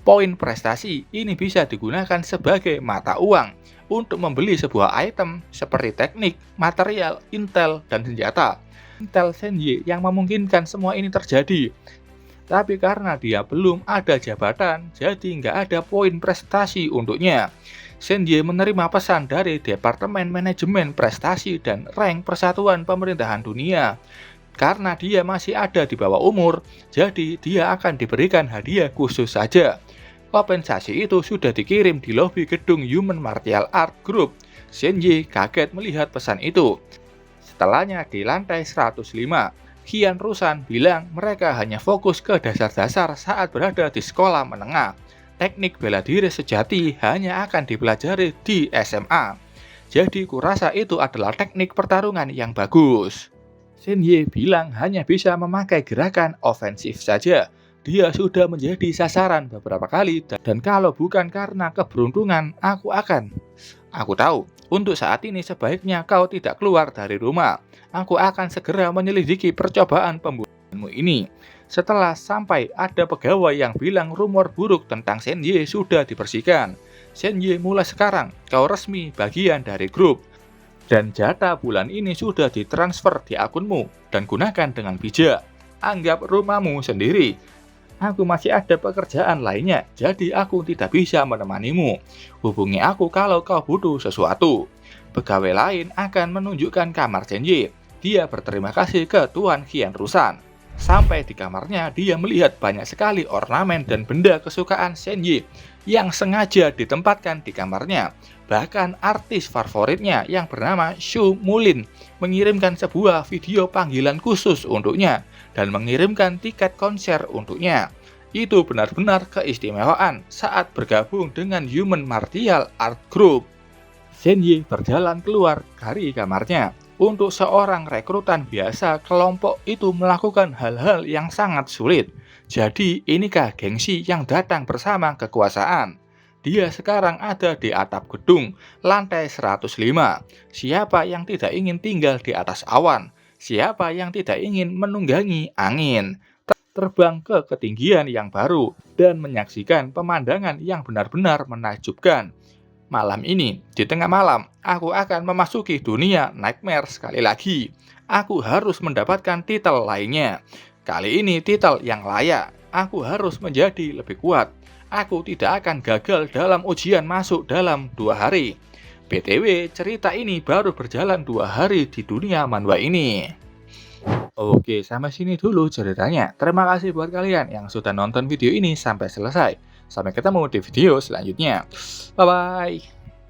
Speaker 1: Poin prestasi ini bisa digunakan sebagai mata uang untuk membeli sebuah item seperti teknik, material, intel, dan senjata. Intel Senye yang memungkinkan semua ini terjadi. Tapi karena dia belum ada jabatan, jadi nggak ada poin prestasi untuknya. Senye menerima pesan dari Departemen Manajemen Prestasi dan Rank Persatuan Pemerintahan Dunia. Karena dia masih ada di bawah umur, jadi dia akan diberikan hadiah khusus saja. Kompensasi itu sudah dikirim di lobi gedung Human Martial Art Group. Senye kaget melihat pesan itu. Setelahnya di lantai 105, Qian Rusan bilang mereka hanya fokus ke dasar-dasar saat berada di sekolah menengah. Teknik bela diri sejati hanya akan dipelajari di SMA. Jadi kurasa itu adalah teknik pertarungan yang bagus. Senye bilang hanya bisa memakai gerakan ofensif saja. Dia sudah menjadi sasaran beberapa kali dan kalau bukan karena keberuntungan, Aku tahu, untuk saat ini sebaiknya kau tidak keluar dari rumah. Aku akan segera menyelidiki percobaan pembunuhanmu ini. Setelah sampai ada pegawai yang bilang rumor buruk tentang Senye sudah dibersihkan. Senye mulai sekarang, kau resmi bagian dari grup. Dan jatah bulan ini sudah ditransfer di akunmu dan gunakan dengan bijak. Anggap rumahmu sendiri. Aku masih ada pekerjaan lainnya, jadi aku tidak bisa menemanimu. Hubungi aku kalau kau butuh sesuatu. Pegawai lain akan menunjukkan kamar Senye. Dia berterima kasih ke Tuan Qian Rusan. Sampai di kamarnya, dia melihat banyak sekali ornamen dan benda kesukaan Senye yang sengaja ditempatkan di kamarnya. Bahkan artis favoritnya yang bernama Shu Mulin mengirimkan sebuah video panggilan khusus untuknya dan mengirimkan tiket konser untuknya. Itu benar-benar keistimewaan saat bergabung dengan Human Martial Art Group. Zenye berjalan keluar dari kamarnya. Untuk seorang rekrutan biasa, kelompok itu melakukan hal-hal yang sangat sulit. Jadi, inikah gengsi yang datang bersama kekuasaan? Dia sekarang ada di atap gedung, lantai 105. Siapa yang tidak ingin tinggal di atas awan? Siapa yang tidak ingin menunggangi angin? Terbang ke ketinggian yang baru dan menyaksikan pemandangan yang benar-benar menakjubkan. Malam ini, di tengah malam, aku akan memasuki dunia nightmare sekali lagi. Aku harus mendapatkan titel lainnya. Kali ini titel yang layak. Aku harus menjadi lebih kuat. Aku tidak akan gagal dalam ujian masuk dalam 2 hari. BTW, cerita ini baru berjalan 2 hari di dunia manhwa ini. Oke, sampai sini dulu ceritanya. Terima kasih buat kalian yang sudah nonton video ini sampai selesai. Sampai ketemu di video selanjutnya. Bye-bye.